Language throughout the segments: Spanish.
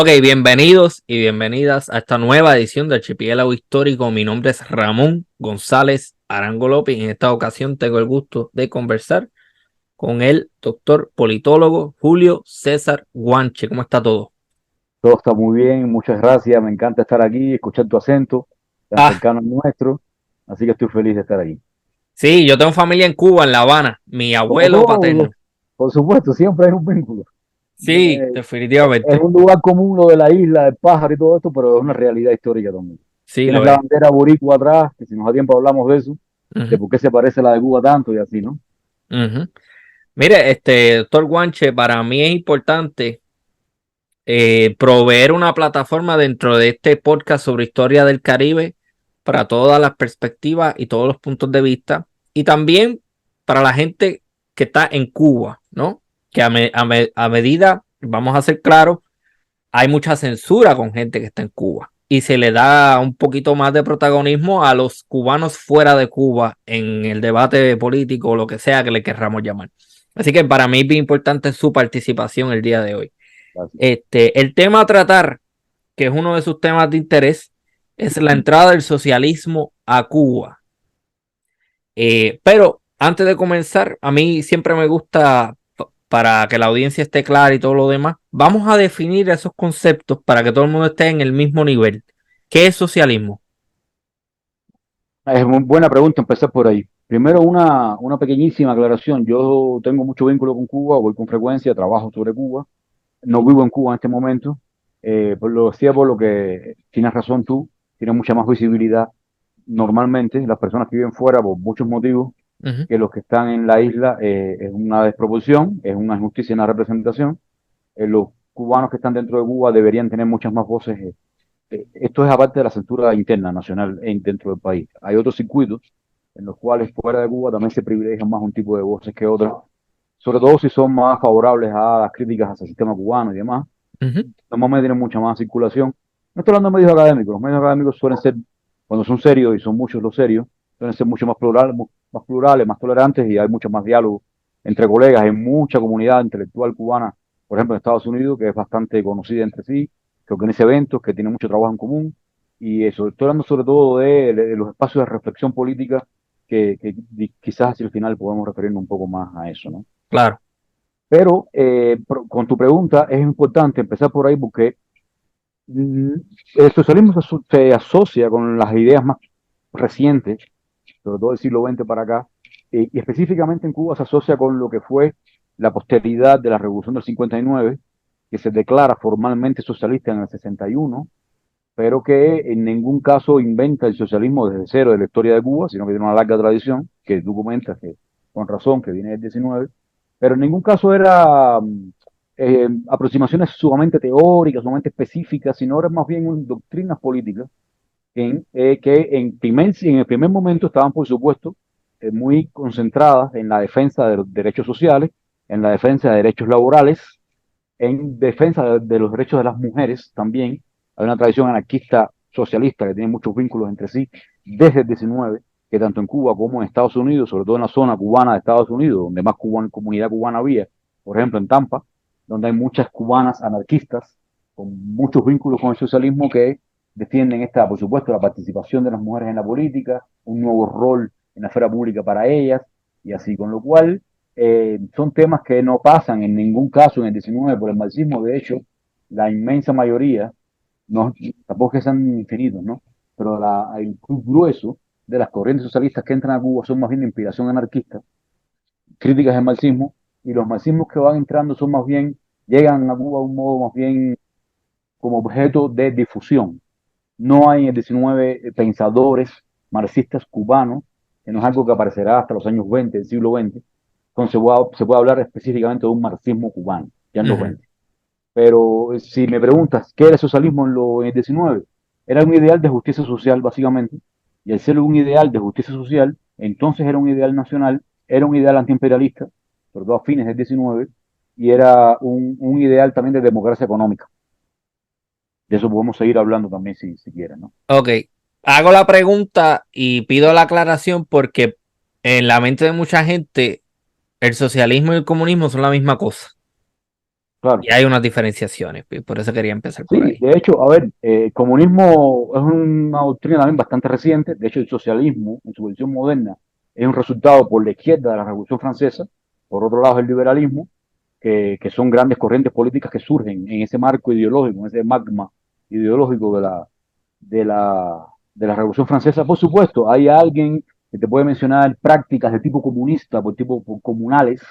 Ok, bienvenidos y bienvenidas a esta nueva edición del Archipiélago Histórico. Mi nombre es Ramón González Arango López y en esta ocasión tengo el gusto de conversar con el doctor politólogo Julio César Guanche. ¿Cómo está todo? Todo está muy bien, muchas gracias. Me encanta estar aquí, escuchar tu acento tan Ah, cercano al nuestro. Así que estoy feliz de estar aquí. sí, yo tengo familia en Cuba, en La Habana, mi abuelo Oh, paterno. por supuesto, siempre hay un vínculo. Sí, Es definitivamente. un lugar común lo de la isla, del pájaro y todo esto, pero es una realidad histórica también. Sí, Tienes lo la es. bandera boricua atrás, que si nos da tiempo hablamos de eso, de Ujú, por qué se parece a la de Cuba tanto y así, ¿no? ujú. Mire, doctor Guanche, para mí es importante proveer una plataforma dentro de este podcast sobre historia del Caribe para todas las perspectivas y todos los puntos de vista, y también para la gente que está en Cuba, ¿no? Que a medida, vamos a ser claros, hay mucha censura con gente que está en Cuba y se le da un poquito más de protagonismo a los cubanos fuera de Cuba en el debate político o lo que sea que le querramos llamar. Así que para mí es bien importante su participación el día de hoy. Gracias. El tema a tratar, que es uno de sus temas de interés, es la entrada del socialismo a Cuba. Pero antes de comenzar, a mí siempre me gusta, para que la audiencia esté clara y todo lo demás, vamos a definir esos conceptos para que todo el mundo esté en el mismo nivel. ¿Qué es socialismo? Es muy buena pregunta empezar por ahí. Primero, una pequeñísima aclaración. Yo tengo mucho vínculo con Cuba, voy con frecuencia, trabajo sobre Cuba. No vivo en Cuba en este momento, por lo decía, por lo que tienes razón tú, tienes mucha más visibilidad. Normalmente las personas que viven fuera por muchos motivos Ujú. que los que están en la isla, es una desproporción, es una injusticia en la representación. Los cubanos que están dentro de Cuba deberían tener muchas más voces. Esto es aparte de la censura interna, nacional, dentro del país. Hay otros circuitos en los cuales fuera de Cuba también se privilegian más un tipo de voces que otras, sobre todo si son más favorables a las críticas hacia el sistema cubano y demás. Ujú. Normalmente tienen mucha más circulación. No estoy hablando de medios académicos. Los medios académicos suelen ser, cuando son serios, y son muchos los serios, suelen ser mucho más plurales, más tolerantes, y hay mucho más diálogo entre colegas. Hay mucha comunidad intelectual cubana, por ejemplo, en Estados Unidos, que es bastante conocida entre sí, que organiza eventos, que tiene mucho trabajo en común. Y eso, estoy hablando sobre todo de los espacios de reflexión política, que quizás hacia el final podemos referirnos un poco más a eso, ¿no? Claro. Pero con tu pregunta es importante empezar por ahí porque Mm, el socialismo se asocia con las ideas más recientes, sobre todo del siglo XX para acá, y específicamente en Cuba se asocia con lo que fue la posteridad de la Revolución del 59, que se declara formalmente socialista en el 61, pero que en ningún caso inventa el socialismo desde cero de la historia de Cuba, sino que tiene una larga tradición, que tú comentas que con razón, que viene del 19, pero en ningún caso era aproximaciones sumamente teóricas, sumamente específicas, sino eran más bien doctrinas políticas que en el primer momento estaban, por supuesto, muy concentradas en la defensa de los derechos sociales, en la defensa de derechos laborales, en defensa de los derechos de las mujeres también. Hay una tradición anarquista socialista que tiene muchos vínculos entre sí desde el 19, que tanto en Cuba como en Estados Unidos, sobre todo en la zona cubana de Estados Unidos, donde más comunidad cubana había, por ejemplo en Tampa, donde hay muchas cubanas anarquistas con muchos vínculos con el socialismo que defienden esta, por supuesto, la participación de las mujeres en la política, un nuevo rol en la esfera pública para ellas, y así, con lo cual son temas que no pasan en ningún caso en el 19 por el marxismo. De hecho, la inmensa mayoría, no, tampoco es que sean infinitos, ¿no? Pero el grueso de las corrientes socialistas que entran a Cuba son más bien de inspiración anarquista, críticas del marxismo, y los marxismos que van entrando son más bien, llegan a Cuba de un modo más bien como objeto de difusión. No hay en el 19 pensadores marxistas cubanos, que no es algo que aparecerá hasta los años 20 del siglo XX. Entonces se puede hablar específicamente de un marxismo cubano, ya en los Ujú. 20. Pero si me preguntas, ¿qué era el socialismo en el 19? Era un ideal de justicia social, básicamente, y al ser un ideal de justicia social, entonces era un ideal nacional, era un ideal antiimperialista, sobre todo a fines del 19, y era un ideal también de democracia económica. De eso podemos seguir hablando también si quieren, ¿no? Ok. Hago la pregunta y pido la aclaración porque en la mente de mucha gente el socialismo y el comunismo son la misma cosa. claro. Y hay unas diferenciaciones, y por eso quería empezar por Sí, ahí. de hecho, a ver, el comunismo es una doctrina también bastante reciente. De hecho, el socialismo, en su versión moderna, es un resultado por la izquierda de la Revolución Francesa. Por otro lado, el liberalismo, que son grandes corrientes políticas que surgen en ese marco ideológico, en ese magma ideológico de la, de la Revolución Francesa. Por supuesto, hay alguien que te puede mencionar prácticas de tipo comunista, por comunales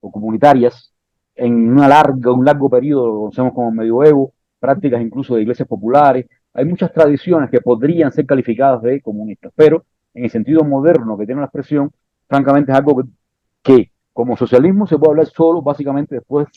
o comunitarias, en un largo periodo, lo conocemos como medioevo, prácticas incluso de iglesias populares. Hay muchas tradiciones que podrían ser calificadas de comunistas, pero en el sentido moderno que tiene la expresión, francamente es algo que como socialismo se puede hablar solo básicamente después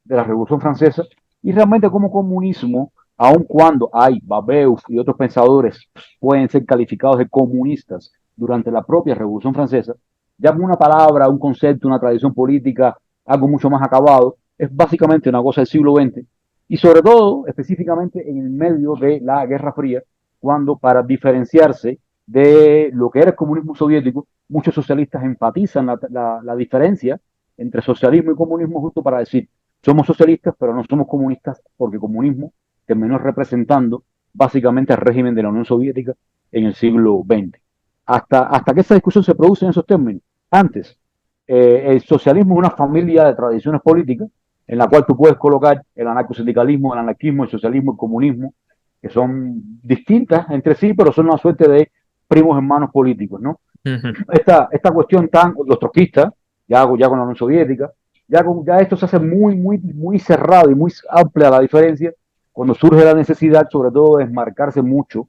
de la Revolución Francesa, y realmente como comunismo, aun cuando hay Babeuf y otros pensadores pueden ser calificados de comunistas durante la propia Revolución Francesa, ya como una palabra, un concepto, una tradición política, algo mucho más acabado, es básicamente una cosa del siglo XX, y sobre todo específicamente en el medio de la Guerra Fría, cuando para diferenciarse de lo que era el comunismo soviético, muchos socialistas enfatizan la diferencia entre socialismo y comunismo justo para decir, somos socialistas pero no somos comunistas porque comunismo terminó representando básicamente el régimen de la Unión Soviética en el siglo XX. Hasta que esa discusión se produce en esos términos. Antes, el socialismo es una familia de tradiciones políticas en la cual tú puedes colocar el anarcosindicalismo, el anarquismo, el socialismo, el comunismo, que son distintas entre sí, pero son una suerte de primos hermanos políticos, ¿no? Ujú. Esta cuestión tan, los troquistas, ya con la Unión Soviética, ya esto se hace muy cerrado y muy amplia la diferencia cuando surge la necesidad, sobre todo, de desmarcarse mucho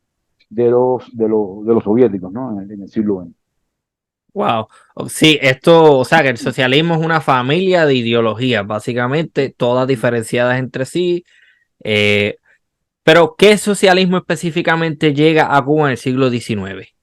de los soviéticos, ¿no? En el siglo XX. Wow. Sí, esto, o sea, que el socialismo es una familia de ideologías, básicamente, todas diferenciadas entre sí. eh, pero, ¿qué socialismo específicamente llega a Cuba en el siglo XIX?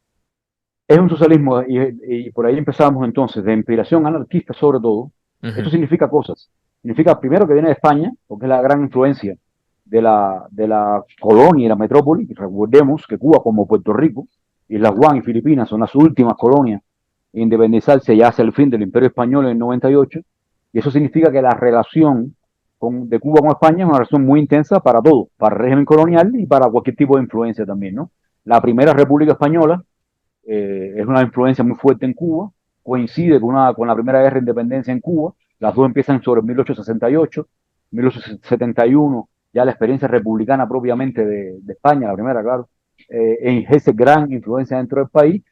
Es un socialismo, y por ahí empezamos entonces, de inspiración anarquista sobre todo. Esto Ujú, significa cosas. Significa primero que viene de España, porque es la gran influencia de la colonia y la metrópoli. Y recordemos que Cuba, como Puerto Rico, Islas Guam y Filipinas son las últimas colonias en independizarse ya hacia el fin del Imperio Español en el 98. Y eso significa que la relación de Cuba con España es una relación muy intensa para todo, para el régimen colonial y para cualquier tipo de influencia también, ¿no? La primera República Española es una influencia muy fuerte en Cuba, coincide con la primera guerra de independencia en Cuba, las dos empiezan sobre 1868, 1871 ya la experiencia republicana propiamente de España, la primera, claro, ejerce gran influencia dentro del país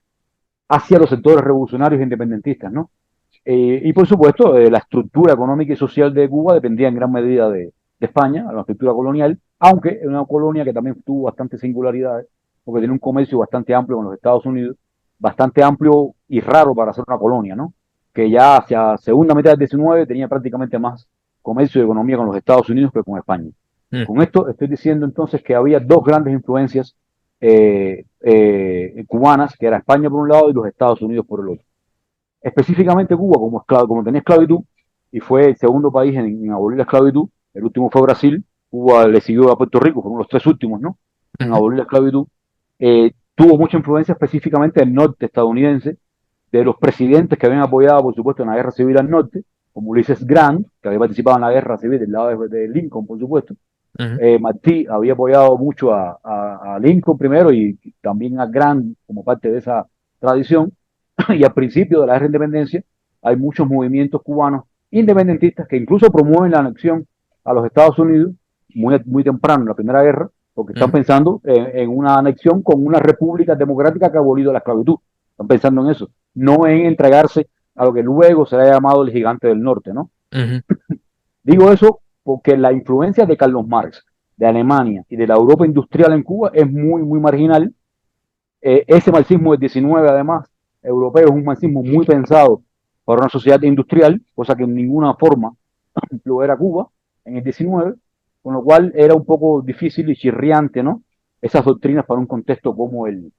hacia los sectores revolucionarios e independentistas, ¿no? Y por supuesto, la estructura económica y social de Cuba dependía en gran medida de España, la estructura colonial, aunque es una colonia que también tuvo bastantes singularidades, porque tiene un comercio bastante amplio con los Estados Unidos, bastante amplio y raro para ser una colonia, ¿no? Que ya hacia segunda mitad del 19 tenía prácticamente más comercio y economía con los Estados Unidos que con España. mm, Con esto estoy diciendo entonces que había dos grandes influencias cubanas, que era España por un lado y los Estados Unidos por el otro. Específicamente Cuba, como tenía esclavitud, y fue el segundo país en abolir la esclavitud, el último fue Brasil, Cuba le siguió a Puerto Rico, fueron los tres últimos, ¿no? En ujú, abolir la esclavitud, tuvo mucha influencia específicamente del norte estadounidense, de los presidentes que habían apoyado, por supuesto, en la guerra civil al norte, como Ulysses Grant, que había participado en la guerra civil del lado de Lincoln, por supuesto. ujú, Martí había apoyado mucho a Lincoln primero y también a Grant como parte de esa tradición. Y al principio de la guerra de independencia hay muchos movimientos cubanos independentistas que incluso promueven la anexión a los Estados Unidos muy temprano en la Primera Guerra, porque están ujú. pensando en una anexión con una república democrática que ha abolido la esclavitud. Están pensando en eso, no en entregarse a lo que luego será llamado el gigante del norte, ¿no? Ujú. Digo eso porque la influencia de Carlos Marx, de Alemania y de la Europa industrial en Cuba es muy marginal. Ese marxismo del 19, además, europeo, es un marxismo muy pensado para una sociedad industrial, cosa que en ninguna forma lo era Cuba en el 19, con lo cual era un poco difícil y chirriante, ¿no? Esas doctrinas para un contexto como el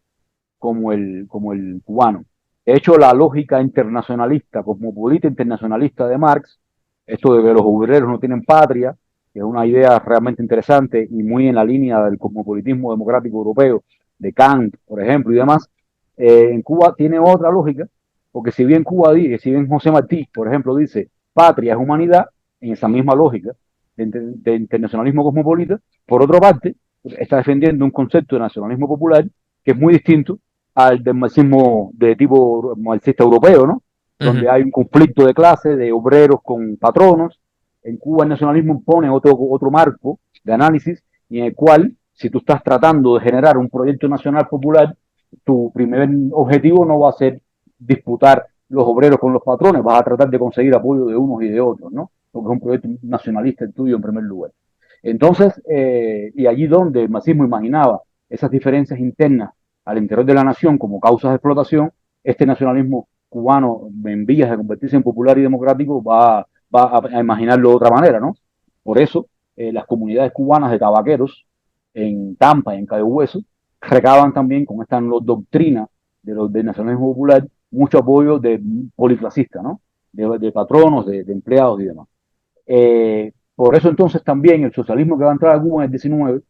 cubano. De hecho, la lógica internacionalista, cosmopolita internacionalista de Marx, esto de que los obreros no tienen patria, que es una idea realmente interesante y muy en la línea del cosmopolitismo democrático europeo, de Kant, por ejemplo, y demás, en Cuba tiene otra lógica, porque si bien José Martí, por ejemplo, dice patria es humanidad, en esa misma lógica, de internacionalismo cosmopolita. Por otra parte, está defendiendo un concepto de nacionalismo popular que es muy distinto al del marxismo de tipo marxista europeo, ¿no? Ujú. Donde hay un conflicto de clases, de obreros con patronos. En Cuba el nacionalismo impone otro marco de análisis y en el cual, si tú estás tratando de generar un proyecto nacional popular, tu primer objetivo no va a ser disputar los obreros con los patrones, vas a tratar de conseguir apoyo de unos y de otros, ¿no? Porque es un proyecto nacionalista el tuyo en primer lugar. Entonces, y allí donde el marxismo imaginaba esas diferencias internas al interior de la nación como causas de explotación, este nacionalismo cubano en vías de convertirse en popular y democrático va a imaginarlo de otra manera, ¿no? Por eso, las comunidades cubanas de tabaqueros en Tampa y en Cayo Hueso recaban también con esta doctrina del nacionalismo popular mucho apoyo de policlasista, ¿no? De patronos, de empleados y demás. Por eso entonces también el socialismo que va a entrar a Cuba en el 19,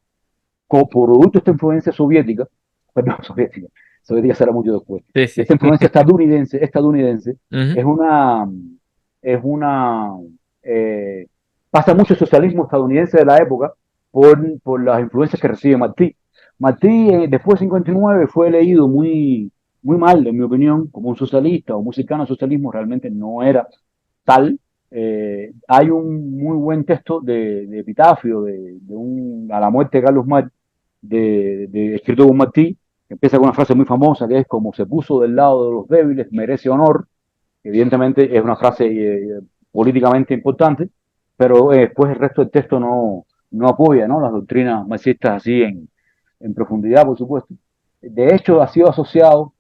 por producto de esta influencia soviética, perdón, soviética será mucho después, Sí, de sí. esta influencia estadounidense Ujú. es es una, eh, pasa mucho el socialismo estadounidense de la época por las influencias que recibe Martí. Martí, después de 59, fue leído muy mal, en mi opinión, como un socialista o muy cercano al socialismo, realmente no era tal. Hay un muy buen texto de epitafio a la muerte de Carlos Marx, escrito por Martí, que empieza con una frase muy famosa que es: como se puso del lado de los débiles, merece honor. Evidentemente es una frase políticamente importante, pero después el resto del texto no apoya, ¿no?, las doctrinas marxistas así en profundidad, por supuesto. De hecho, ha sido asociado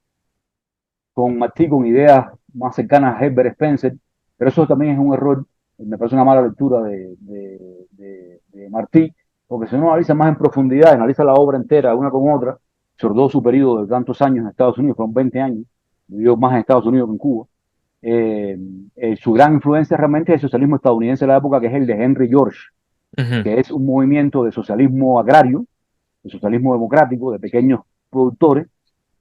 con Martí con ideas más cercanas a Herbert Spencer, pero eso también es un error, me parece una mala lectura de Martí, porque si uno analiza más en profundidad, analiza la obra entera, una con otra, sobre todo su periodo de tantos años en Estados Unidos, fueron 20 años, vivió más en Estados Unidos que en Cuba. eh, Su gran influencia realmente es el socialismo estadounidense de la época, que es el de Henry George, Ujú. que es un movimiento de socialismo agrario, de socialismo democrático, de pequeños productores,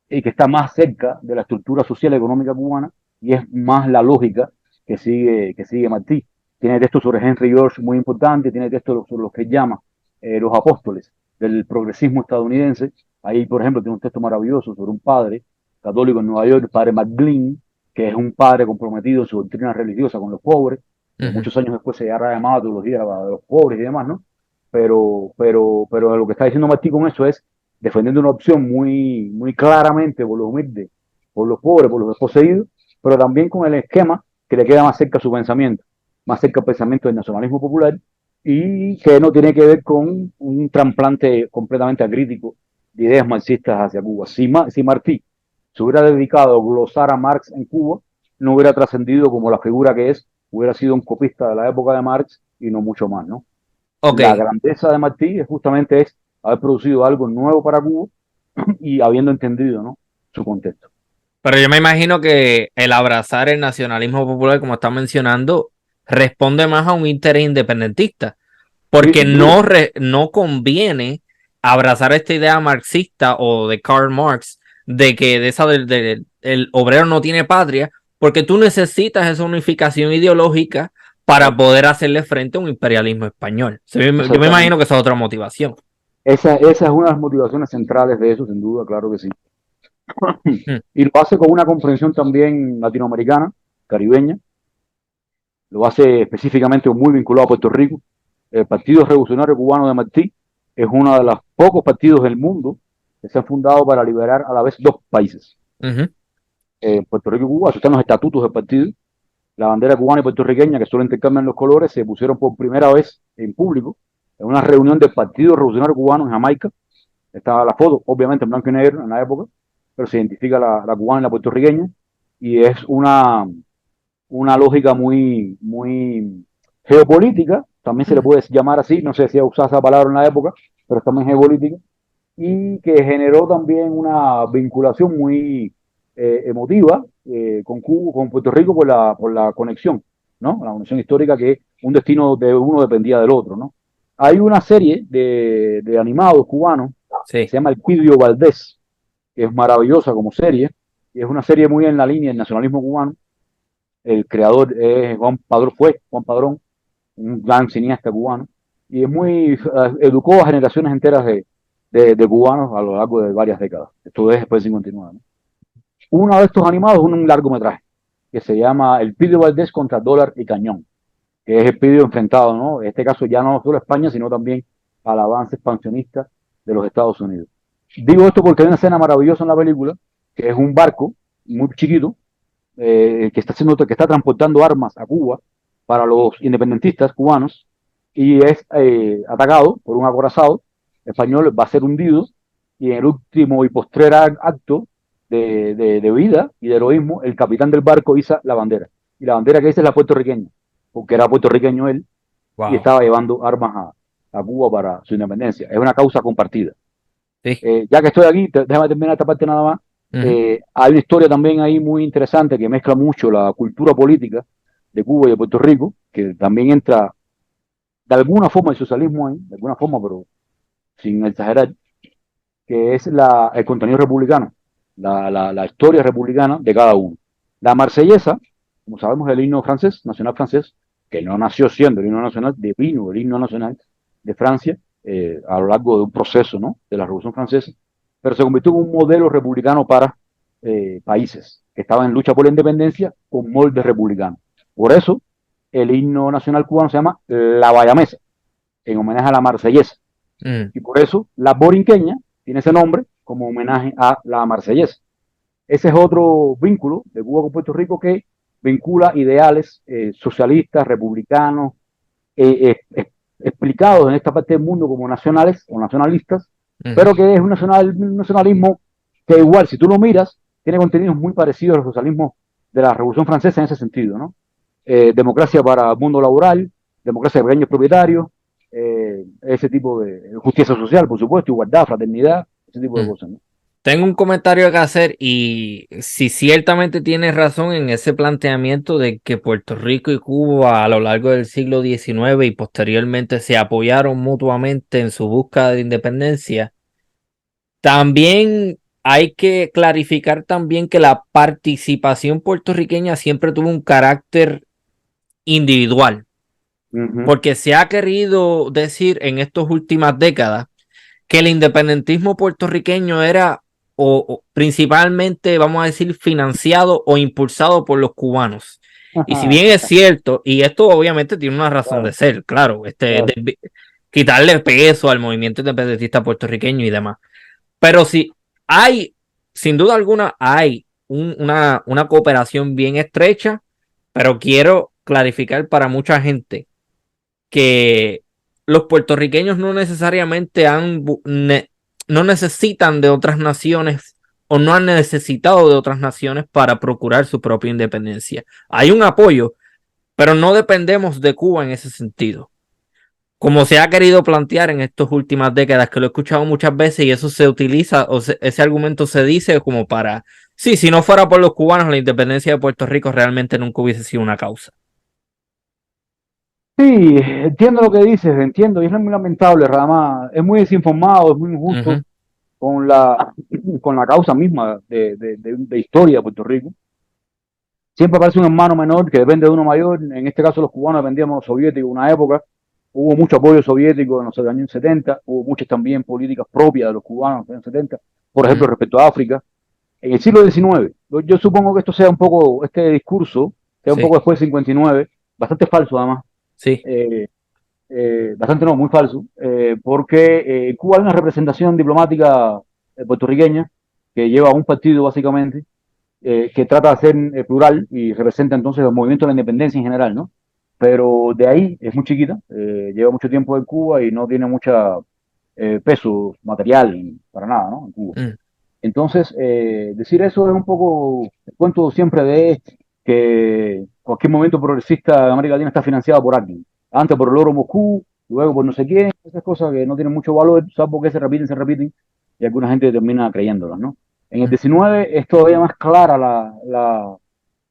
y que está más cerca de la estructura social y económica cubana, y es más la lógica que sigue Martí. Tiene textos sobre Henry George muy importantes, tiene textos sobre los que llama los apóstoles del progresismo estadounidense. Ahí, por ejemplo, tiene un texto maravilloso sobre un padre católico en Nueva York, el padre McGlynn, que es un padre comprometido en su doctrina religiosa con los pobres. Ujú. Muchos años después se llamaba teología de los pobres y demás, ¿no? Pero lo que está diciendo Martí con eso es defendiendo una opción muy claramente por los humildes, por los pobres, por los desposeídos, pero también con el esquema que le queda más cerca a su pensamiento, más cerca al pensamiento del nacionalismo popular, y que no tiene que ver con un trasplante completamente acrítico de ideas marxistas hacia Cuba. Si Martí se hubiera dedicado a glosar a Marx en Cuba, no hubiera trascendido como la figura que es, hubiera sido un copista de la época de Marx y no mucho más, ¿no? Ok, La grandeza de Martí es justamente haber producido algo nuevo para Cuba y habiendo entendido, ¿no?, su contexto. pero yo me imagino que el abrazar el nacionalismo popular, como está mencionando, responde más a un interés independentista, Sí, porque sin duda. no conviene abrazar esta idea marxista o de Karl Marx de que de esa el obrero no tiene patria, porque tú necesitas esa unificación ideológica para Exacto. poder hacerle frente a un imperialismo español. Yo me imagino Exactamente. que esa es otra motivación. Esa es una de las motivaciones centrales de eso, sin duda, claro que sí. Mm. Y lo hace con una comprensión también latinoamericana, caribeña, lo hace específicamente muy vinculado a Puerto Rico. El Partido Revolucionario Cubano de Martí es uno de los pocos partidos del mundo que se han fundado para liberar a la vez dos países, Ujú. Puerto Rico y Cuba. Eso están los estatutos del partido. La bandera cubana y puertorriqueña, que solo intercambian los colores, se pusieron por primera vez en público en una reunión del Partido Revolucionario Cubano en Jamaica. Estaba la foto, obviamente en blanco y negro en la época, pero se identifica la cubana y la puertorriqueña, y es una lógica muy geopolítica, también se le puede llamar así, no sé si usar esa palabra en la época, pero también geopolítica, y que generó también una vinculación muy emotiva con Cuba, con Puerto Rico por la conexión, ¿no? La conexión histórica, que un destino de uno dependía del otro, ¿no? Hay una serie de animados cubanos que Sí. se llama El Cuidio Valdés, que es maravillosa como serie, y es una serie muy en la línea del nacionalismo cubano. El creador es Juan Padrón, un gran cineasta cubano, y educó a generaciones enteras de cubanos a lo largo de varias décadas. Esto es después del 59, ¿no? Uno de estos animados es un largometraje que se llama El Pidio Valdés contra Dólar y Cañón, que es el Pidio enfrentado, ¿no? En este caso ya no solo a España, sino también al avance expansionista de los Estados Unidos. Digo esto porque hay una escena maravillosa en la película, que es un barco muy chiquito, que está transportando armas a Cuba para los independentistas cubanos, y es atacado por un acorazado español, va a ser hundido, y en el último y postrer acto de vida y de heroísmo, el capitán del barco iza la bandera. Y la bandera que dice es la puertorriqueña, porque era puertorriqueño él y Wow. estaba llevando armas a Cuba para su independencia. Es una causa compartida. Sí. Ya que estoy aquí, déjame terminar esta parte nada más. Ujú. Hay una historia también ahí muy interesante que mezcla mucho la cultura política de Cuba y de Puerto Rico, que también entra de alguna forma el socialismo ahí, de alguna forma, pero sin exagerar, que es el contenido republicano, la historia republicana de cada uno. La marsellesa, como sabemos, es el himno francés, nacional francés, que no nació siendo el himno nacional, devino el himno nacional de Francia a lo largo de un proceso, ¿no?, de la Revolución Francesa, pero se convirtió en un modelo republicano para países que estaban en lucha por la independencia con moldes republicanos. Por eso, el himno nacional cubano se llama La Bayamesa, en homenaje a la marsellesa. Mm. Y por eso la borinqueña tiene ese nombre como homenaje a la marsellesa. Ese es otro vínculo de Cuba con Puerto Rico que vincula ideales socialistas, republicanos, explicados en esta parte del mundo como nacionales o nacionalistas, Ujú. pero que es un nacionalismo que igual, si tú lo miras, tiene contenidos muy parecidos al socialismo de la Revolución Francesa en ese sentido, ¿no? Democracia para el mundo laboral, democracia de pequeños propietarios, ese tipo de justicia social, por supuesto, igualdad, fraternidad, ese tipo de Mm. cosas, ¿no? Tengo un comentario que hacer y si ciertamente tienes razón en ese planteamiento de que Puerto Rico y Cuba a lo largo del siglo XIX y posteriormente se apoyaron mutuamente en su búsqueda de independencia, también hay que clarificar también que la participación puertorriqueña siempre tuvo un carácter individual, Uh -huh. porque se ha querido decir en estas últimas décadas que el independentismo puertorriqueño era o principalmente, vamos a decir, financiado o impulsado por los cubanos. Y si bien es cierto, y esto obviamente tiene una razón de Claro, ser, claro, claro. quitarle peso al movimiento independentista puertorriqueño y demás. Pero si hay, sin duda alguna, hay una cooperación bien estrecha, pero quiero clarificar para mucha gente que los puertorriqueños no necesariamente no necesitan de otras naciones o no han necesitado de otras naciones para procurar su propia independencia. Hay un apoyo, pero no dependemos de Cuba en ese sentido. Como se ha querido plantear en estas últimas décadas, que lo he escuchado muchas veces y eso se utiliza, ese argumento se dice como para, sí, si no fuera por los cubanos, la independencia de Puerto Rico realmente nunca hubiese sido una causa. Sí, entiendo lo que dices, entiendo, y es muy lamentable, además, es muy desinformado, es muy Uh injusto -huh, con la causa misma de historia de Puerto Rico. Siempre aparece un hermano menor que depende de uno mayor, en este caso los cubanos dependíamos de los soviéticos, una época, hubo mucho apoyo soviético en los años 70, hubo muchas también políticas propias de los cubanos en los años 70, por uh ejemplo, -huh. respecto a África. En el siglo XIX, yo supongo que esto sea un poco, este discurso, sea un Sí, poco después del 59, bastante falso además, sí. eh, bastante no, muy falso, porque Cuba hay una representación diplomática puertorriqueña que lleva a un partido básicamente, que trata de ser plural y representa entonces el movimiento de la independencia en general, ¿no? Pero de ahí es muy chiquita, lleva mucho tiempo en Cuba y no tiene mucho peso material para nada, ¿no? En Cuba. Mm. Entonces, decir eso es un poco el cuento siempre de que cualquier movimiento progresista de América Latina está financiado por alguien. Antes por el oro Moscú, luego por no sé quién, esas cosas que no tienen mucho valor, salvo que se repiten, y alguna gente termina creyéndolas, ¿no? En el Mm. 19 es todavía más clara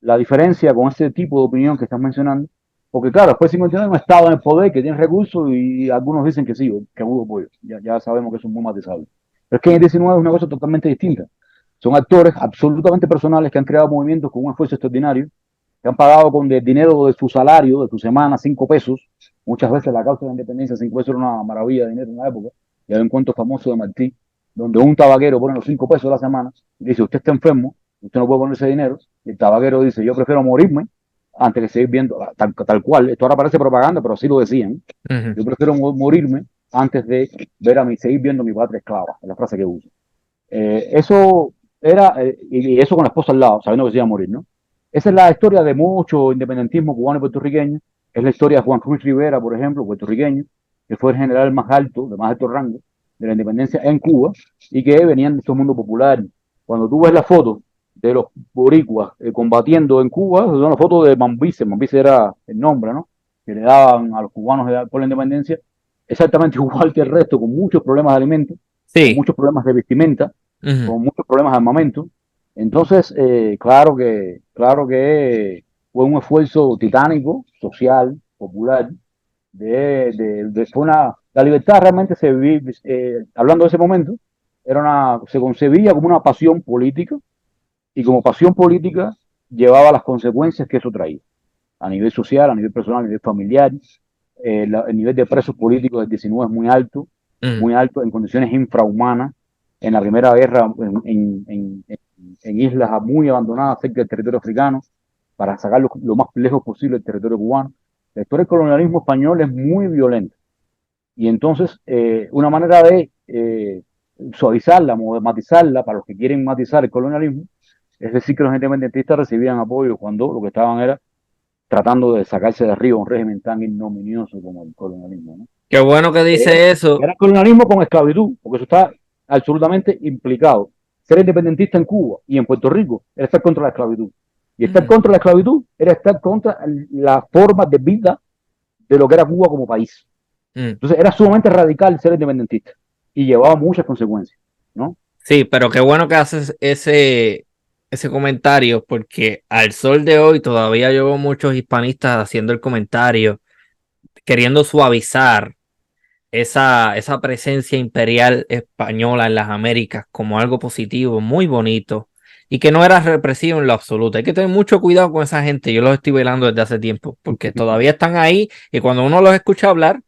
la diferencia con ese tipo de opinión que estás mencionando, porque claro, después de 59 no estaba en el poder, que tiene recursos, y algunos dicen que sí, que hubo apoyo. Ya sabemos que eso es muy matizable. Pero es que en el 19 es una cosa totalmente distinta. Son actores absolutamente personales que han creado movimientos con un esfuerzo extraordinario, que han pagado con el dinero de su salario, de su semana, 5 pesos, Muchas veces la causa de la independencia se encuentra una maravilla de dinero en la época. Y hay un cuento famoso de Martí, donde un tabaquero pone los 5 pesos a la semana y dice, usted está enfermo, usted no puede ponerse dinero. Y el tabaquero dice, yo prefiero morirme antes que seguir viendo, tal cual. Esto ahora parece propaganda, pero así lo decían. Ujú. Yo prefiero morirme antes de ver seguir viendo a mi patria esclava, es la frase que uso. Eso era, y eso con la esposa al lado, sabiendo que se iba a morir, ¿no? Esa es la historia de mucho independentismo cubano y puertorriqueño. Es la historia de Juan Ruiz Rivera, por ejemplo, puertorriqueño, que fue el general más alto, de más alto rango, de la independencia en Cuba, y que venían de este mundo popular. Cuando tú ves la foto de los boricuas combatiendo en Cuba, son las fotos de Mambice. Mambice era el nombre, ¿no?, que le daban a los cubanos por la independencia, exactamente igual que el resto, con muchos problemas de alimentos, con Sí. muchos problemas de vestimenta, Ujú. con muchos problemas de armamento. Entonces, claro que fue un esfuerzo titánico, social, popular, fue la libertad realmente se vive, hablando de ese momento, se concebía como una pasión política, y como pasión política llevaba las consecuencias que eso traía, a nivel social, a nivel personal, a nivel familiar. El nivel de presos políticos del 19 es Ujú. muy alto, en condiciones infrahumanas. En la Primera Guerra, en islas muy abandonadas cerca del territorio africano, para sacarlo lo más lejos posible del territorio cubano. La historia del colonialismo español es muy violenta. Y entonces, una manera de suavizarla, matizarla, para los que quieren matizar el colonialismo, es decir, que los independentistas recibían apoyo cuando lo que estaban era tratando de sacarse de arriba un régimen tan ignominioso como el colonialismo, ¿no? Qué bueno que Era, dice eso. era colonialismo con esclavitud, porque eso está absolutamente implicado. Ser independentista en Cuba y en Puerto Rico era estar contra la esclavitud. Y estar Ujú. contra la esclavitud era estar contra la forma de vida de lo que era Cuba como país. Mm. Entonces era sumamente radical ser independentista y llevaba muchas consecuencias, ¿no? Sí, pero qué bueno que haces ese comentario, porque al sol de hoy todavía yo veo muchos hispanistas haciendo el comentario, queriendo suavizar esa presencia imperial española en las Américas como algo positivo, muy bonito, y que no era represivo en lo absoluto. Hay que tener mucho cuidado con esa gente. Yo los estoy velando desde hace tiempo, porque todavía están ahí y cuando uno los escucha hablar,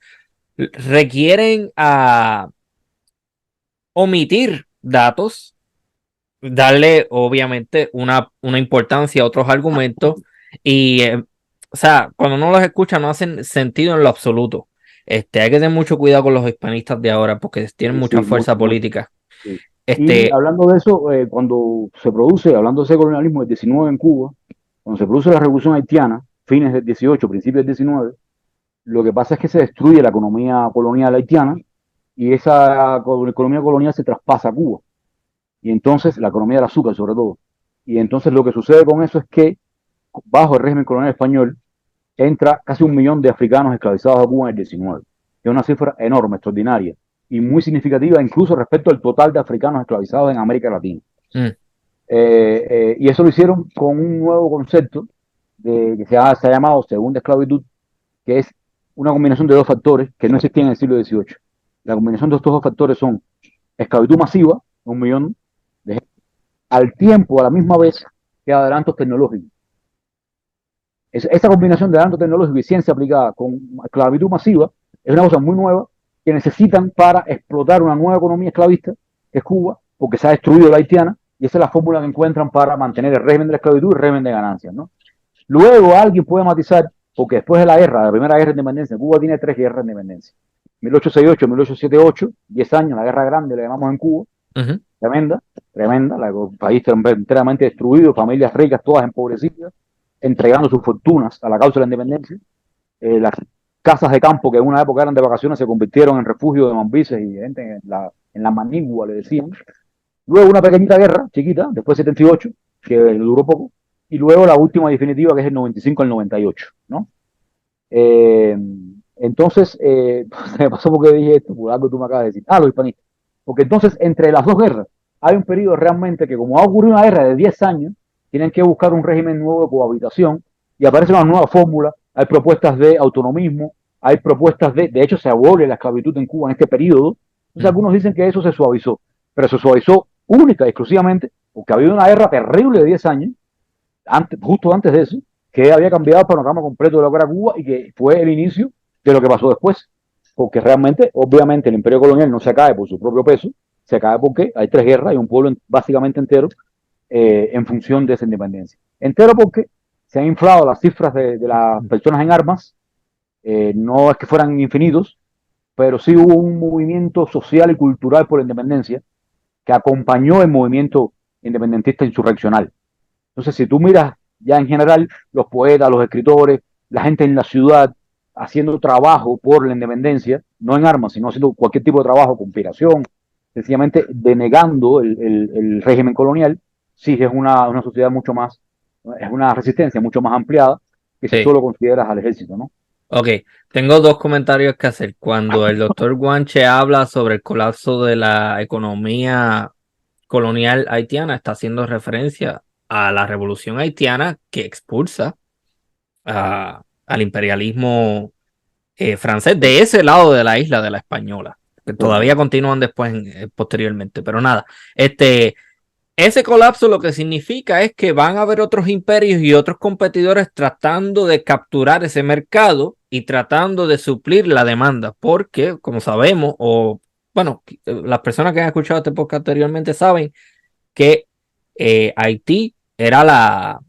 requieren omitir datos, darle obviamente una importancia a otros argumentos y, o sea, cuando uno los escucha no hacen sentido en lo absoluto. Hay que tener mucho cuidado con los hispanistas de ahora porque tienen Sí, mucha sí, fuerza mucho, mucho. política. Sí. Y Este, hablando de eso, cuando se produce, hablando de ese colonialismo del 19 en Cuba, cuando se produce la revolución haitiana, fines del 18, principios del 19, lo que pasa es que se destruye la economía colonial haitiana y esa economía colonial se traspasa a Cuba. Y entonces, la economía del azúcar sobre todo. Y entonces lo que sucede con eso es que, bajo el régimen colonial español, entra casi 1 millón de africanos esclavizados a Cuba en el 19, que es una cifra enorme, extraordinaria, y muy significativa incluso respecto al total de africanos esclavizados en América Latina. mm, Y eso lo hicieron con un nuevo concepto que se ha llamado segunda esclavitud, que es una combinación de dos factores que no existían en el siglo XVIII. La combinación de estos dos factores son esclavitud masiva, 1 millón de gente, al tiempo, a la misma vez, que adelantos tecnológicos. Esta combinación de adelanto tecnológico y ciencia aplicada con esclavitud masiva es una cosa muy nueva que necesitan para explotar una nueva economía esclavista, que es Cuba, porque se ha destruido la haitiana, y esa es la fórmula que encuentran para mantener el régimen de la esclavitud y el régimen de ganancias, ¿no? Luego alguien puede matizar, porque después de la guerra, la primera guerra de independencia, Cuba tiene 3 guerras de independencia. 1868, 1878, 10 años, la guerra grande le llamamos en Cuba, ujú. tremenda, tremenda, el país enteramente destruido, familias ricas todas empobrecidas, entregando sus fortunas a la causa de la independencia. Las casas de campo que en una época eran de vacaciones se convirtieron en refugio de mambises y gente en la manigua, le decían. Luego una pequeñita guerra, chiquita, después 78, que duró poco, y luego la última definitiva, que es el 95 al 98, ¿no? Eh, entonces, me pasó porque dije esto, por algo tú me acabas de decir. Los hispanistas. Porque entonces, entre las dos guerras, hay un periodo realmente que, como ha ocurrido una guerra de 10 años, tienen que buscar un régimen nuevo de cohabitación y aparece una nueva fórmula. Hay propuestas de autonomismo, hay propuestas de hecho, se abole la esclavitud en Cuba en este periodo. Entonces, Mm. algunos dicen que eso se suavizó, pero se suavizó única y exclusivamente porque había una guerra terrible de 10 años, justo antes de eso, que había cambiado el panorama completo de lo que era Cuba y que fue el inicio de lo que pasó después, porque realmente, obviamente, el imperio colonial no se cae por su propio peso, se cae porque hay tres guerras y un pueblo básicamente entero en función de esa independencia. Entero porque se han inflado las cifras de las personas en armas, no es que fueran infinitos, pero sí hubo un movimiento social y cultural por la independencia que acompañó el movimiento independentista insurreccional. Entonces, si tú miras ya en general los poetas, los escritores, la gente en la ciudad haciendo trabajo por la independencia, no en armas, sino haciendo cualquier tipo de trabajo, conspiración, sencillamente denegando el régimen colonial, sí es una sociedad mucho más, es una resistencia mucho más ampliada que si Sí. solo consideras al ejército, ¿no? Ok, tengo dos comentarios que hacer. Cuando el doctor Guanche habla sobre el colapso de la economía colonial haitiana, está haciendo referencia a la revolución haitiana que expulsa al imperialismo francés de ese lado de la isla, de la española, que todavía continúan después, posteriormente. Pero nada, ese colapso lo que significa es que van a haber otros imperios y otros competidores tratando de capturar ese mercado y tratando de suplir la demanda, porque como sabemos, o bueno, las personas que han escuchado este podcast anteriormente saben que Haití era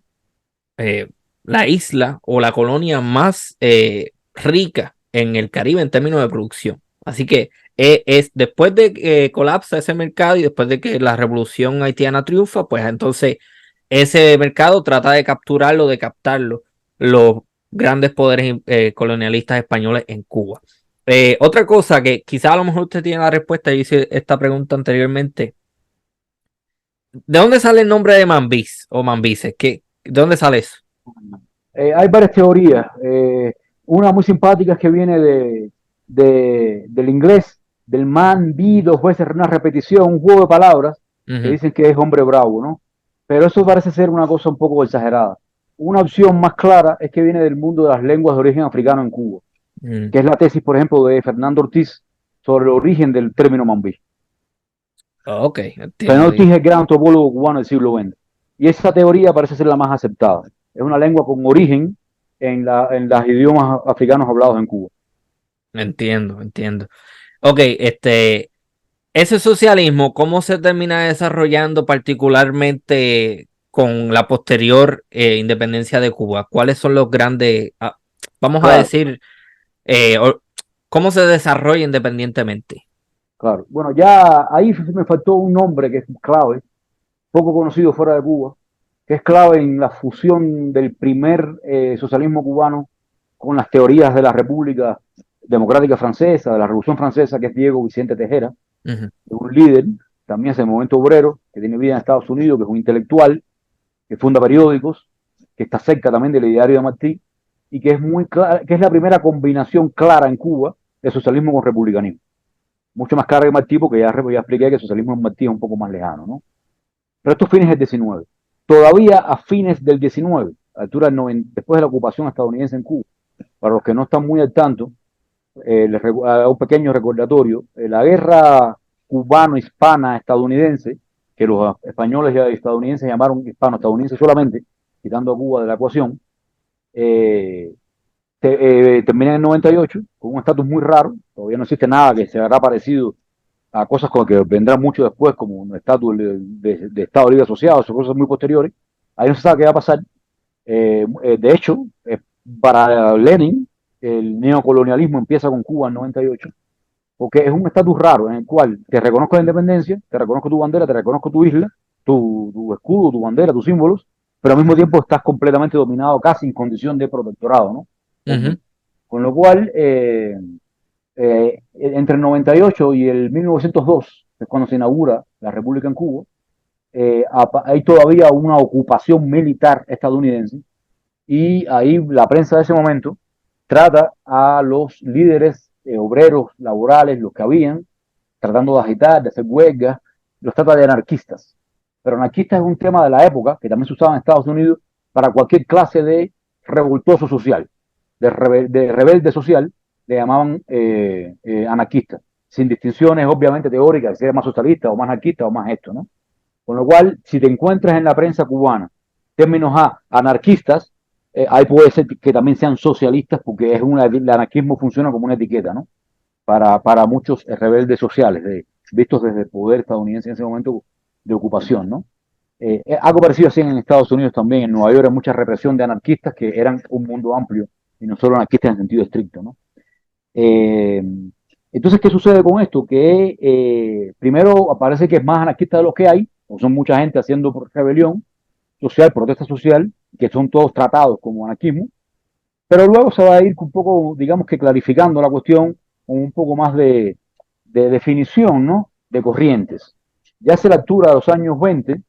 eh, la isla o la colonia más rica en el Caribe en términos de producción. Así que es después de que colapsa ese mercado y después de que la revolución haitiana triunfa, pues entonces ese mercado trata de capturarlo, de captarlo los grandes poderes colonialistas españoles en Cuba. Otra cosa que quizá a lo mejor usted tiene la respuesta, yo hice esta pregunta anteriormente. ¿De dónde sale el nombre de Mambis o Mambises? ¿De dónde sale eso? Hay varias teorías. Una muy simpática es que viene del inglés, del man, vi, dos veces una repetición, un juego de palabras que Ujú. dicen que es hombre bravo, ¿no? Pero eso parece ser una cosa un poco exagerada. Una opción más clara es que viene del mundo de las lenguas de origen africano en Cuba, Mm. que es la tesis, por ejemplo, de Fernando Ortiz sobre el origen del término mambí. Ok, Fernando entiendo. Ortiz es el gran antropólogo cubano del siglo XX. Y esa teoría parece ser la más aceptada. Es una lengua con origen en los idiomas africanos hablados en Cuba. Entiendo. Ok, ese socialismo, ¿cómo se termina desarrollando particularmente con la posterior independencia de Cuba? ¿Cuáles son los grandes, vamos a Claro, decir, cómo se desarrolla independientemente? claro. Bueno, ya ahí me faltó un nombre que es clave, poco conocido fuera de Cuba, que es clave en la fusión del primer socialismo cubano con las teorías de la República Democrática Francesa, de la Revolución Francesa, que es Diego Vicente Tejera, Ujú. un líder, también es el movimiento obrero, que tiene vida en Estados Unidos, que es un intelectual, que funda periódicos, que está cerca también del ideario de Martí, y que es muy clara, que es la primera combinación clara en Cuba de socialismo con republicanismo. Mucho más clara que Martí, porque ya expliqué que el socialismo en Martí es un poco más lejano, ¿no? Pero estos fines del 19. Todavía a fines del 19, a altura del 90, después de la ocupación estadounidense en Cuba, para los que no están muy al tanto, les hago un pequeño recordatorio, la guerra cubano-hispana estadounidense, que los españoles y estadounidenses llamaron hispano-estadounidense solamente, quitando a Cuba de la ecuación, eh, termina en el 98 con un estatus muy raro, todavía no existe nada que se haga parecido a cosas con que vendrán mucho después, como un estatus de Estado Libre Asociado, o cosas muy posteriores. Ahí no se sabe qué va a pasar. De hecho, para Lenin, el neocolonialismo empieza con Cuba en 98, porque es un estatus raro en el cual te reconozco la independencia, te reconozco tu bandera, te reconozco tu isla, tu escudo, tu bandera, tus símbolos, pero al mismo tiempo estás completamente dominado casi en condición de protectorado, ¿no? Por Ujú. mí. Con lo cual, entre el 98 y el 1902, que es cuando se inaugura la República en Cuba, hay todavía una ocupación militar estadounidense y ahí la prensa de ese momento trata a los líderes obreros laborales, los que habían, tratando de agitar, de hacer huelgas, los trata de anarquistas. Pero anarquistas es un tema de la época, que también se usaba en Estados Unidos, para cualquier clase de revoltoso social, de rebelde social, le llamaban anarquistas, sin distinciones obviamente teóricas, si eres más socialista o más anarquista o más esto, ¿no? Con lo cual, si te encuentras en la prensa cubana términos anarquistas, Ahí puede ser que también sean socialistas, porque el anarquismo funciona como una etiqueta, ¿no? Para muchos rebeldes sociales, vistos desde el poder estadounidense en ese momento de ocupación, ¿no? Algo parecido así en Estados Unidos también. En Nueva York hay mucha represión de anarquistas que eran un mundo amplio y no solo anarquistas en sentido estricto, ¿no? Eh, entonces, ¿qué sucede con esto? Que primero parece que es más anarquista de lo que hay, o son mucha gente haciendo rebelión social, protesta social, que son todos tratados como anarquismo, pero luego se va a ir un poco, digamos que clarificando la cuestión con un poco más de definición, ¿no? De corrientes. Ya se la altura de los años 20,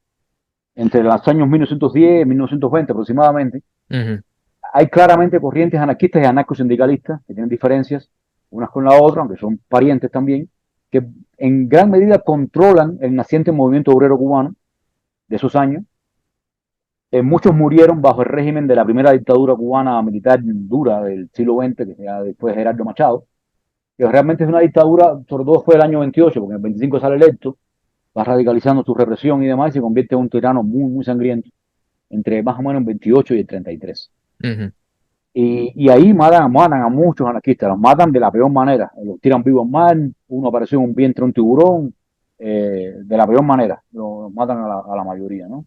entre los años 1910 y 1920 aproximadamente, hay claramente corrientes anarquistas y anarcosindicalistas que tienen diferencias unas con la otra, aunque son parientes también, que en gran medida controlan el naciente movimiento obrero cubano de esos años. Muchos murieron bajo el régimen de la primera dictadura cubana militar dura del siglo XX, que ya después de Gerardo Machado, que realmente es una dictadura, sobre todo fue el año 28, porque en el 25 sale electo, va radicalizando su represión y demás, y se convierte en un tirano muy, muy sangriento, entre más o menos el 28 y el 33. Y ahí matan a muchos anarquistas, los matan de la peor manera, los tiran vivos al mar, uno apareció en un vientre de un tiburón, de la peor manera, los matan a la mayoría, ¿no?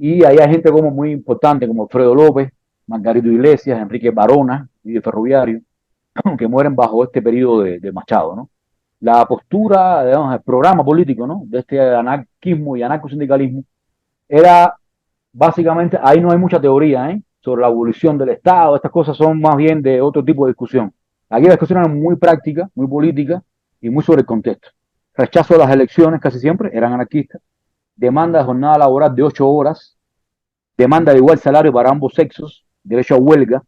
Y ahí hay gente como muy importante, como Alfredo López, Margarito Iglesias, Enrique Barona y de Ferroviario, que mueren bajo este periodo de Machado, ¿no? La postura, digamos, el programa político, ¿no? De este anarquismo y anarcosindicalismo era básicamente, ahí no hay mucha teoría, ¿eh? Sobre la abolición del Estado, estas cosas son más bien de otro tipo de discusión. Aquí la discusión era muy práctica, muy política y muy sobre el contexto. Rechazo a las elecciones casi siempre, eran anarquistas, demanda de jornada laboral de 8 horas, demanda de igual salario para ambos sexos, derecho a huelga.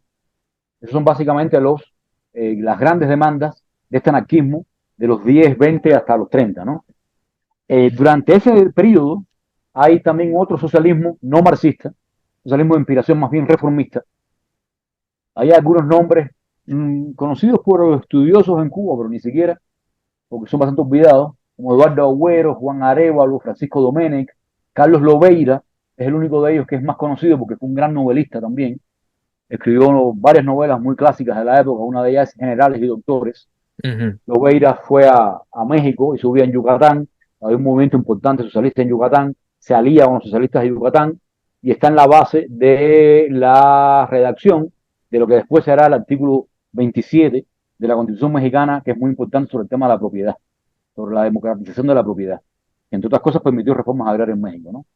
Esos son básicamente las grandes demandas de este anarquismo de los 10, 20 hasta los 30, ¿no? Durante ese periodo hay también otro socialismo no marxista, socialismo de inspiración más bien reformista. Hay algunos nombres conocidos por los estudiosos en Cuba, pero ni siquiera, porque son bastante olvidados, como Eduardo Agüero, Juan Arévalo, Francisco Domenech, Carlos Lobeira, es el único de ellos que es más conocido porque fue un gran novelista también. Escribió varias novelas muy clásicas de la época, una de ellas Generales y Doctores. Lobeira fue a México y subía en Yucatán, había un movimiento importante socialista en Yucatán, se alía con los socialistas de Yucatán y está en la base de la redacción de lo que después será el artículo 27 de la Constitución mexicana, que es muy importante sobre el tema de la propiedad, sobre la democratización de la propiedad, que entre otras cosas permitió reformas agrarias en México, ¿no?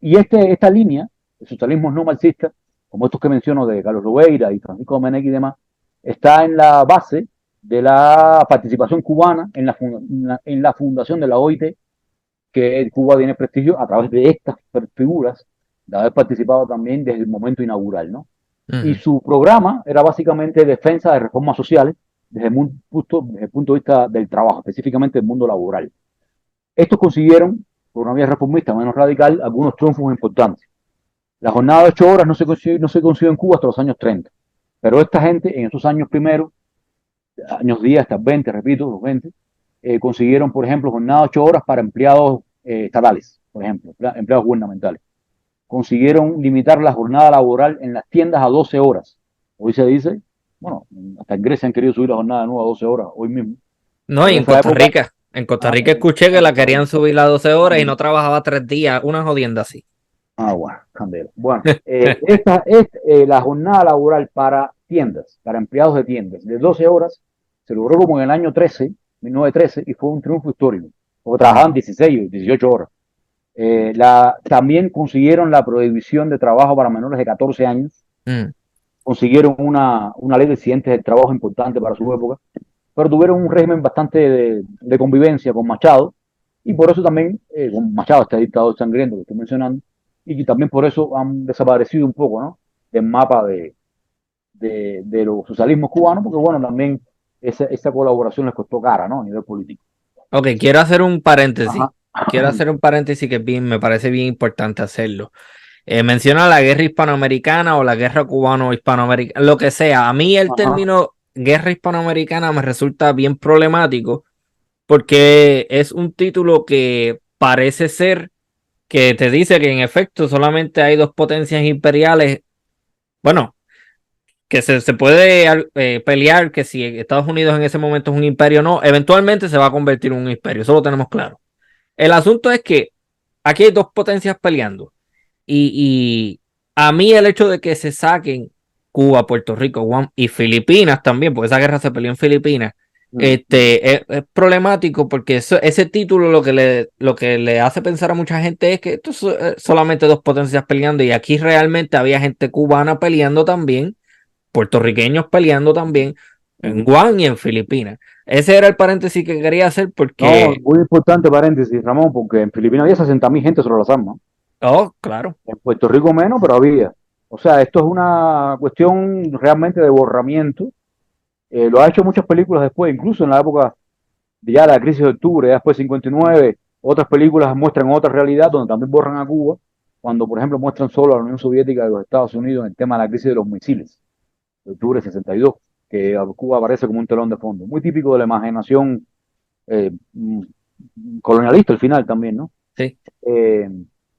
Y esta línea, el socialismo no marxista, como estos que menciono de Carlos Lobeira y Francisco Domenech y demás, está en la base de la participación cubana en la fundación de la OIT, que Cuba tiene prestigio a través de estas figuras, de haber participado también desde el momento inaugural, ¿no? Y su programa era básicamente defensa de reformas sociales desde el punto de vista del trabajo, específicamente del mundo laboral. Estos consiguieron, por una vía reformista menos radical, algunos triunfos importantes. La jornada de 8 horas no se consiguió en Cuba hasta los años 30, pero esta gente en esos años primeros, años 10 hasta 20, repito, los 20, consiguieron, por ejemplo, jornada de 8 horas para empleados estatales, por ejemplo, empleados gubernamentales. Consiguieron limitar la jornada laboral en las tiendas a 12 horas. Hoy se dice, bueno, hasta en Grecia han querido subir la jornada de nuevo a 12 horas, hoy mismo. No, y En esa época, En Costa Rica escuché que la querían subir a 12 horas y no trabajaba 3 días, una jodienda así. bueno, candela. Bueno, esta es la jornada laboral para tiendas, para empleados de tiendas, de 12 horas, se logró como en el año 13, 1913, y fue un triunfo histórico, porque trabajaban 16 o 18 horas. También consiguieron la prohibición de trabajo para menores de 14 años, consiguieron una ley de accidentes del trabajo importante para su época, pero tuvieron un régimen bastante de convivencia con Machado, y por eso también, con Machado, este dictador sangriento que estoy mencionando, y también por eso han desaparecido un poco, ¿no? Del mapa de los socialismos cubanos, porque bueno, también esa colaboración les costó cara, ¿no? A nivel político. Ok, quiero hacer un paréntesis. Ajá. Quiero hacer un paréntesis que me parece bien importante hacerlo. Menciona la guerra hispanoamericana o la guerra cubano-hispanoamericana, lo que sea. A mí el Ajá. término guerra hispanoamericana me resulta bien problemático porque es un título que parece ser que te dice que en efecto solamente hay dos potencias imperiales Bueno, que se puede pelear que si Estados Unidos en ese momento es un imperio o no, eventualmente se va a convertir en un imperio, eso lo tenemos claro. El asunto es que aquí hay dos potencias peleando y a mí el hecho de que se saquen Cuba, Puerto Rico, Guam y Filipinas también, porque esa guerra se peleó en Filipinas, es problemático porque ese título lo que le hace pensar a mucha gente es que esto es solamente dos potencias peleando y aquí realmente había gente cubana peleando también, puertorriqueños peleando también en Guam y en Filipinas. Ese era el paréntesis que quería hacer No, porque, muy importante paréntesis, Ramón, porque en Filipinas había 60.000 gente sobre las armas. oh, claro. En Puerto Rico menos, pero había. O sea, esto es una cuestión realmente de borramiento. Lo ha hecho muchas películas después, incluso en la época de ya la crisis de octubre, ya después de 59, otras películas muestran otra realidad donde también borran a Cuba, cuando por ejemplo muestran solo a la Unión Soviética de los Estados Unidos en el tema de la crisis de los misiles, de octubre de 62, que Cuba aparece como un telón de fondo. Muy típico de la imaginación eh, colonialista al final también, ¿no? Sí. Eh,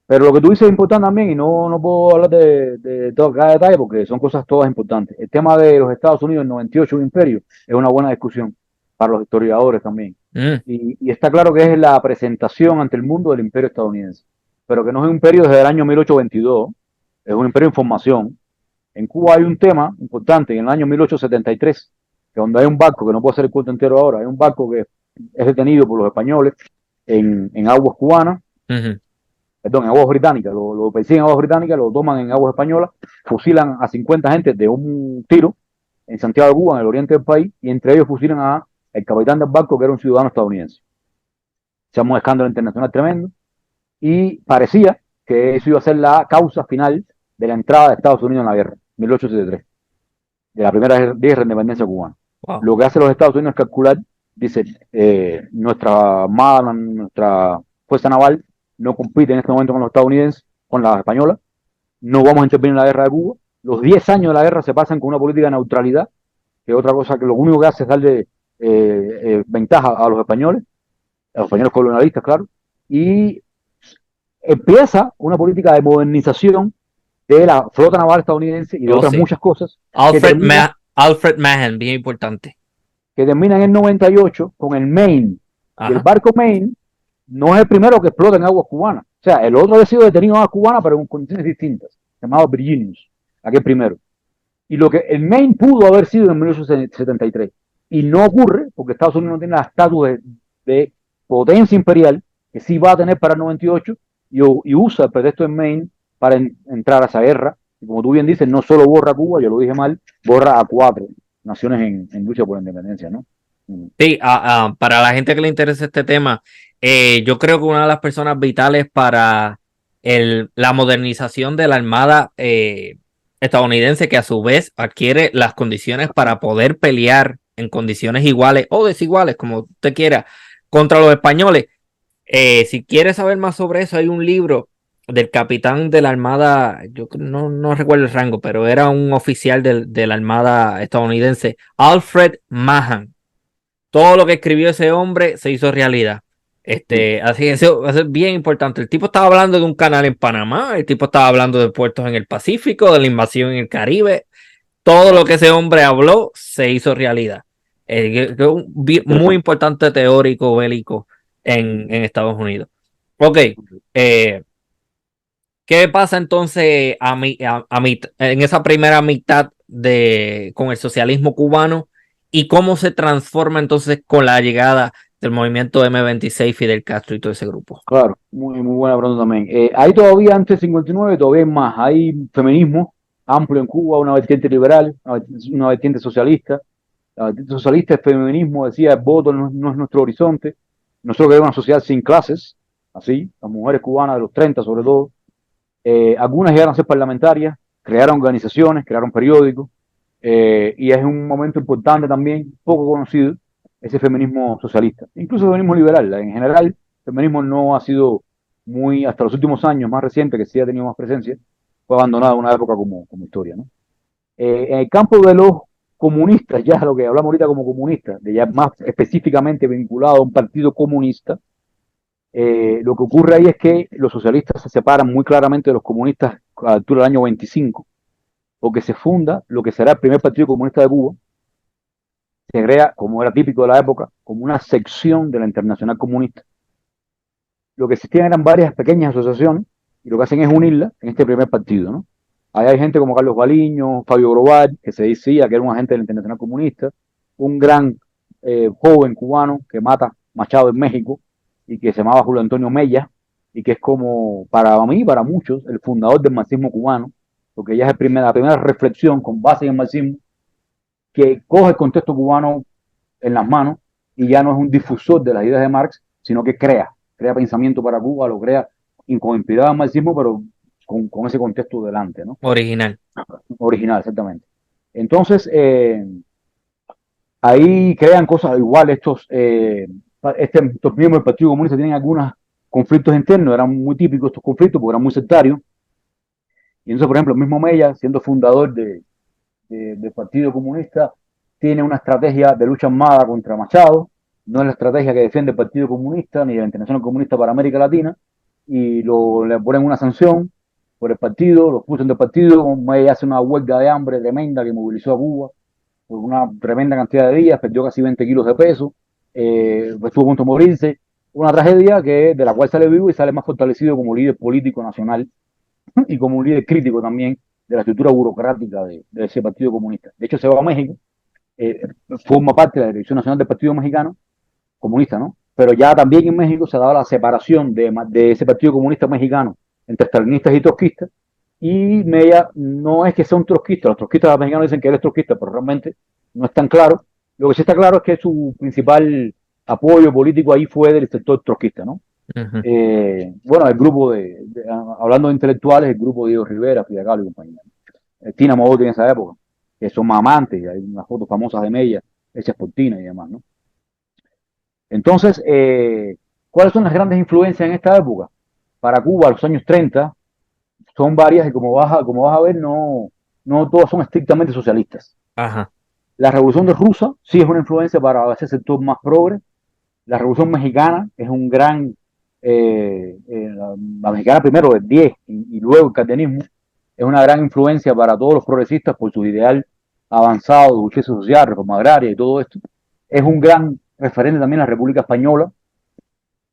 pero lo que tú dices es importante también, y no puedo hablar de todo cada detalle porque son cosas todas importantes. El tema de los Estados Unidos en 98, un imperio, es una buena discusión para los historiadores también. Mm. Y está claro que es la presentación ante el mundo del imperio estadounidense, pero que no es un imperio desde el año 1822, es un imperio en formación. En Cuba hay un tema importante en el año 1873, que donde hay un barco, que no puedo hacer el cuento entero ahora, hay un barco que es detenido por los españoles en aguas cubanas, Ujú. perdón, en aguas británicas, lo persiguen en aguas británicas, lo toman en aguas españolas, fusilan a 50 gente de un tiro en Santiago de Cuba, en el oriente del país, y entre ellos fusilan a el capitán del barco, que era un ciudadano estadounidense. Se llama un escándalo internacional tremendo, y parecía que eso iba a ser la causa final de la entrada de Estados Unidos en la guerra, 1873, de la primera guerra de independencia cubana. Wow. Lo que hace los Estados Unidos es calcular, dice, nuestra armada, nuestra fuerza naval no compite en este momento con los estadounidenses, con la española, no vamos a intervenir en la guerra de Cuba. Los 10 años de la guerra se pasan con una política de neutralidad, que es otra cosa que lo único que hace es darle ventaja a los españoles colonialistas, claro, y empieza una política de modernización de la flota naval estadounidense y de Oh, otras sí. muchas cosas Alfred Mahan, bien importante. que termina en el 98 con el Maine. Y el Ajá. barco Maine no es el primero que explota en aguas cubanas. O sea, el otro había sido detenido en aguas cubanas, pero en condiciones distintas, llamado Virginius, aquel primero. Y lo que el Maine pudo haber sido en 1873, y no ocurre porque Estados Unidos no tiene la estatus de potencia imperial que sí va a tener para el 98 y usa el pretexto en Maine para entrar a esa guerra. Y como tú bien dices, no solo borra a Cuba, yo lo dije mal, borra a 4 naciones en lucha por la independencia, ¿no? Sí, para la gente que le interesa este tema, yo creo que una de las personas vitales para la modernización de la Armada estadounidense, que a su vez adquiere las condiciones para poder pelear en condiciones iguales o desiguales, como usted quiera, contra los españoles. Si quieres saber más sobre eso, hay un libro del capitán de la Armada, no recuerdo el rango, pero era un oficial de la Armada estadounidense, Alfred Mahan. Todo lo que escribió ese hombre se hizo realidad. Así que eso es bien importante. El tipo estaba hablando de un canal en Panamá, el tipo estaba hablando de puertos en el Pacífico, de la invasión en el Caribe. Todo lo que ese hombre habló se hizo realidad. Muy importante teórico bélico en Estados Unidos. Ok, ¿qué pasa entonces en esa primera mitad con el socialismo cubano y cómo se transforma entonces con la llegada del movimiento M26, Fidel Castro y todo ese grupo? Claro, muy buena pregunta también. Hay todavía antes del 59, todavía hay más. Hay feminismo amplio en Cuba, una vertiente liberal, una vertiente socialista. La vertiente socialista, el feminismo, decía, el voto no es nuestro horizonte. Nosotros queremos una sociedad sin clases, así, las mujeres cubanas de los 30 sobre todo. Algunas llegaron a ser parlamentarias, crearon organizaciones, crearon periódicos, y es un momento importante también, poco conocido, ese feminismo socialista, incluso el feminismo liberal. En general, el feminismo no ha sido muy, hasta los últimos años, más reciente, que sí ha tenido más presencia, fue abandonado en una época como historia, ¿no? En el campo de los comunistas, ya lo que hablamos ahorita como comunistas, de ya más específicamente vinculado a un partido comunista, lo que ocurre ahí es que los socialistas se separan muy claramente de los comunistas a la altura del año 25, porque se funda lo que será el primer Partido Comunista de Cuba. Se crea, como era típico de la época, como una sección de la Internacional Comunista. Lo que existían eran varias pequeñas asociaciones y lo que hacen es unirlas en este primer partido, ¿no? Ahí hay gente como Carlos Baliño, Fabio Grobar, que se decía que era un agente de la Internacional Comunista, un gran joven cubano que mata Machado en México y que se llamaba Julio Antonio Mella y que es como, para mí, para muchos, el fundador del marxismo cubano, porque ya es la primera reflexión con base en el marxismo que coge el contexto cubano en las manos y ya no es un difusor de las ideas de Marx, sino que crea pensamiento para Cuba, lo crea con inspirado al marxismo, pero con ese contexto delante, ¿no? Original. Original, exactamente. Entonces, ahí crean cosas iguales estos miembros del Partido Comunista tienen algunos conflictos internos, eran muy típicos estos conflictos porque eran muy sectarios. Y entonces, por ejemplo, el mismo Mella, siendo fundador del Partido Comunista, tiene una estrategia de lucha armada contra Machado, no es la estrategia que defiende el Partido Comunista ni la Internacional Comunista para América Latina, y le ponen una sanción por el partido, lo expulsan del partido, Mella hace una huelga de hambre tremenda que movilizó a Cuba por una tremenda cantidad de días, perdió casi 20 kilos de peso, estuvo a punto de morirse, una tragedia de la cual sale vivo y sale más fortalecido como líder político nacional y como un líder crítico también de la estructura burocrática de ese Partido Comunista. De hecho, se va a México, eh, forma parte de la Dirección Nacional del Partido Mexicano, comunista, ¿no? Pero ya también en México se ha dado la separación de ese Partido Comunista mexicano entre stalinistas y trotskistas, y Mella no es que sea un trotskista, los trotskistas mexicanos dicen que él es trotskista, pero realmente no es tan claro. Lo que sí está claro es que su principal apoyo político ahí fue del sector trotskista, ¿no? Uh -huh. Bueno, el grupo hablando de intelectuales, el grupo de Diego Rivera, Frida Kahlo y compañía. Tina Modotti en esa época, que son amantes, hay unas fotos famosas de Mella, hechas por Tina y demás, ¿no? Entonces, ¿cuáles son las grandes influencias en esta época? Para Cuba, los años 30, son varias y como vas a ver, no todas son estrictamente socialistas. Ajá. La Revolución de Rusia sí es una influencia para ese sector más progre. La Revolución Mexicana es un gran, la mexicana primero el 10 y luego el cardenismo, es una gran influencia para todos los progresistas por su ideal avanzado de justicia social, reforma agraria y todo esto. Es un gran referente también la República Española,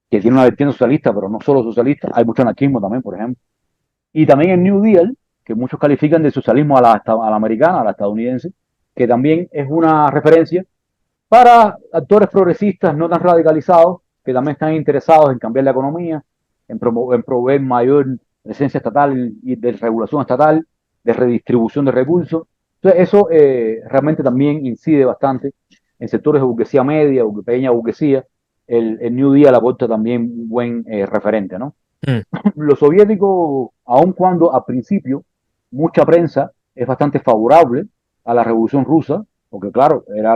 que tiene una vertiente socialista, pero no solo socialista, hay mucho anarquismo también, por ejemplo. Y también el New Deal, que muchos califican de socialismo a la americana, a la estadounidense, que también es una referencia para actores progresistas no tan radicalizados, que también están interesados en cambiar la economía, en proveer mayor presencia estatal y de regulación estatal, de redistribución de recursos. Entonces, eso realmente también incide bastante en sectores de burguesía media o pequeña burguesía. El New Deal aporta también un buen referente, ¿no? Mm. Los soviéticos, aun cuando al principio mucha prensa es bastante favorable a la revolución rusa, porque claro, era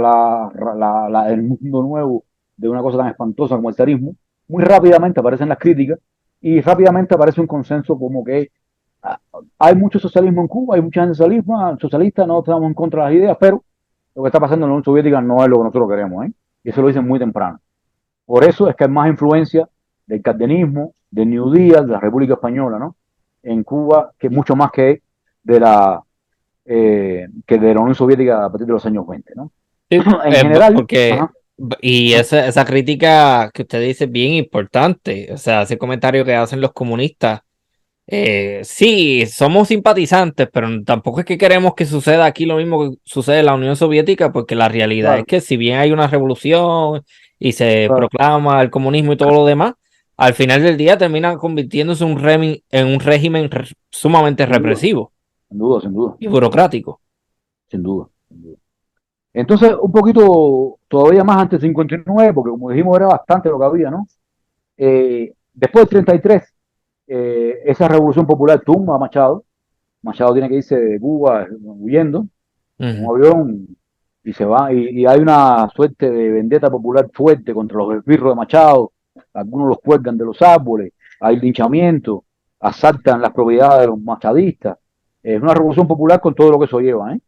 el mundo nuevo de una cosa tan espantosa como el zarismo, muy rápidamente aparecen las críticas y rápidamente aparece un consenso como que hay mucho socialismo en Cuba, hay mucha gente socialista, no estamos en contra de las ideas, pero lo que está pasando en la Unión Soviética no es lo que nosotros queremos, ¿eh? Y eso lo dicen muy temprano. Por eso es que hay más influencia del cardenismo, del New Deal, de la República Española, ¿no? En Cuba, que mucho más que de la Unión Soviética a partir de los años 20, ¿no? Sí, En general, porque, ajá, y esa crítica que usted dice es bien importante, o sea, ese comentario que hacen los comunistas, sí, somos simpatizantes, pero tampoco es que queremos que suceda aquí lo mismo que sucede en la Unión Soviética, porque la realidad es claro, que si bien hay una revolución y se claro, proclama el comunismo y todo lo demás, al final del día termina convirtiéndose en un régimen sumamente sin duda, represivo sin duda, sin duda, y burocrático. sin duda, sin duda. Entonces, un poquito todavía más antes del 59, porque como dijimos era bastante lo que había, ¿no? Después del 33, esa revolución popular tumba a Machado. Machado tiene que irse de Cuba huyendo en Ujú. un avión y se va. Y hay una suerte de vendetta popular fuerte contra los esbirros de Machado. Algunos los cuelgan de los árboles, hay linchamientos, asaltan las propiedades de los machadistas. Es una revolución popular con todo lo que eso lleva, ¿eh?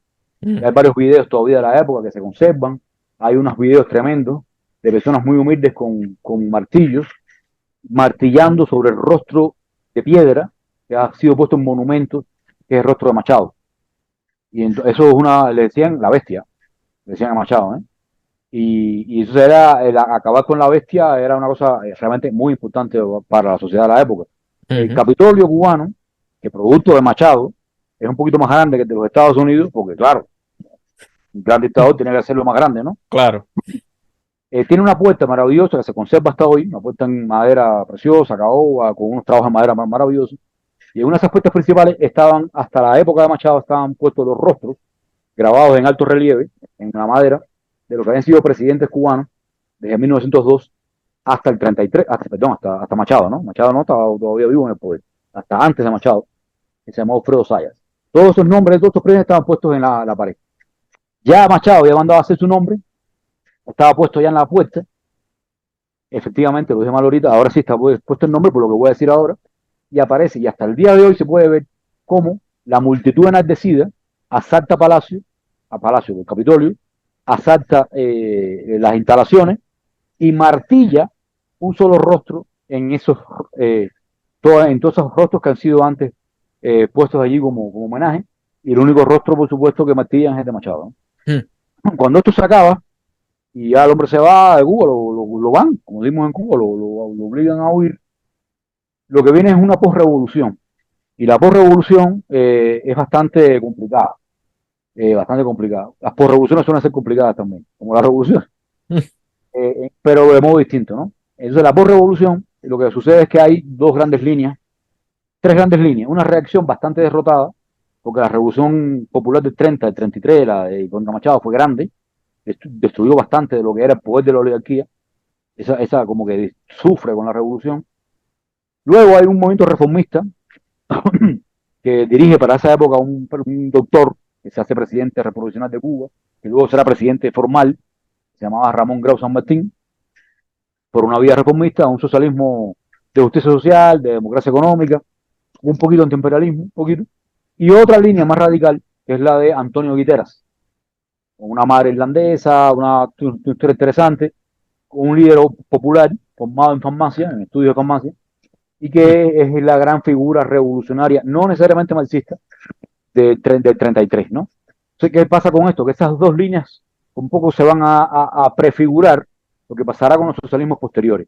Hay Ujú. varios videos todavía de la época que se conservan. Hay unos videos tremendos de personas muy humildes con martillos, martillando sobre el rostro de piedra que ha sido puesto en monumentos, que es el rostro de Machado. Y eso es le decían la bestia, le decían a Machado, ¿eh? Y eso era, acabar con la bestia era una cosa realmente muy importante para la sociedad de la época. El Ujú. Capitolio cubano, que producto de Machado, es un poquito más grande que el de los Estados Unidos, porque claro, un gran dictador tiene que hacerlo más grande, ¿no? Claro. Tiene una puerta maravillosa que se conserva hasta hoy, una puerta en madera preciosa, caoba, con unos trabajos de madera maravillosos. Y en una de esas puertas principales estaban, hasta la época de Machado, estaban puestos los rostros grabados en alto relieve, en la madera, de los que habían sido presidentes cubanos desde 1902 hasta el 33, hasta Machado, ¿no? Machado no estaba todavía vivo en el poder, hasta antes de Machado, que se llamó Alfredo Sayas. Todos esos nombres de todos estos presidentes estaban puestos en la pared. Ya Machado había mandado a hacer su nombre, estaba puesto ya en la puerta. Efectivamente, lo dije mal ahorita, ahora sí está puesto el nombre por lo que voy a decir ahora, y aparece, y hasta el día de hoy se puede ver cómo la multitud enardecida asalta Palacio, a Palacio del Capitolio, asalta las instalaciones y martilla un solo rostro en eh, en todos esos rostros que han sido antes puestos allí como homenaje, y el único rostro, por supuesto, que martillan es el de Machado, Mm. ¿no? Cuando esto se acaba, y ya el hombre se va de Cuba, lo van, como dimos en Cuba, lo obligan a huir. Lo que viene es una posrevolución. Y la posrevolución es bastante complicada. Bastante complicada. Las posrevoluciones suelen ser complicadas también, como la revolución, pero de modo distinto, ¿no? Entonces, la posrevolución, lo que sucede es que hay dos grandes líneas, tres grandes líneas. Una reacción bastante derrotada, porque la revolución popular del 30, del 33, la de contra Machado, fue grande, destruyó bastante de lo que era el poder de la oligarquía. Esa como que sufre con la revolución. Luego hay un movimiento reformista que dirige para esa época un doctor que se hace presidente revolucionario de Cuba, que luego será presidente formal, se llamaba Ramón Grau San Martín, por una vía reformista, un socialismo de justicia social, de democracia económica, un poquito de antiimperialismo, un poquito, y otra línea más radical, que es la de Antonio Guiteras, una madre irlandesa, una historia interesante, un líder popular formado en farmacia, en estudios de farmacia, y que es la gran figura revolucionaria, no necesariamente marxista, del 33, ¿no? Entonces, ¿qué pasa con esto? Que esas dos líneas un poco se van a prefigurar lo que pasará con los socialismos posteriores.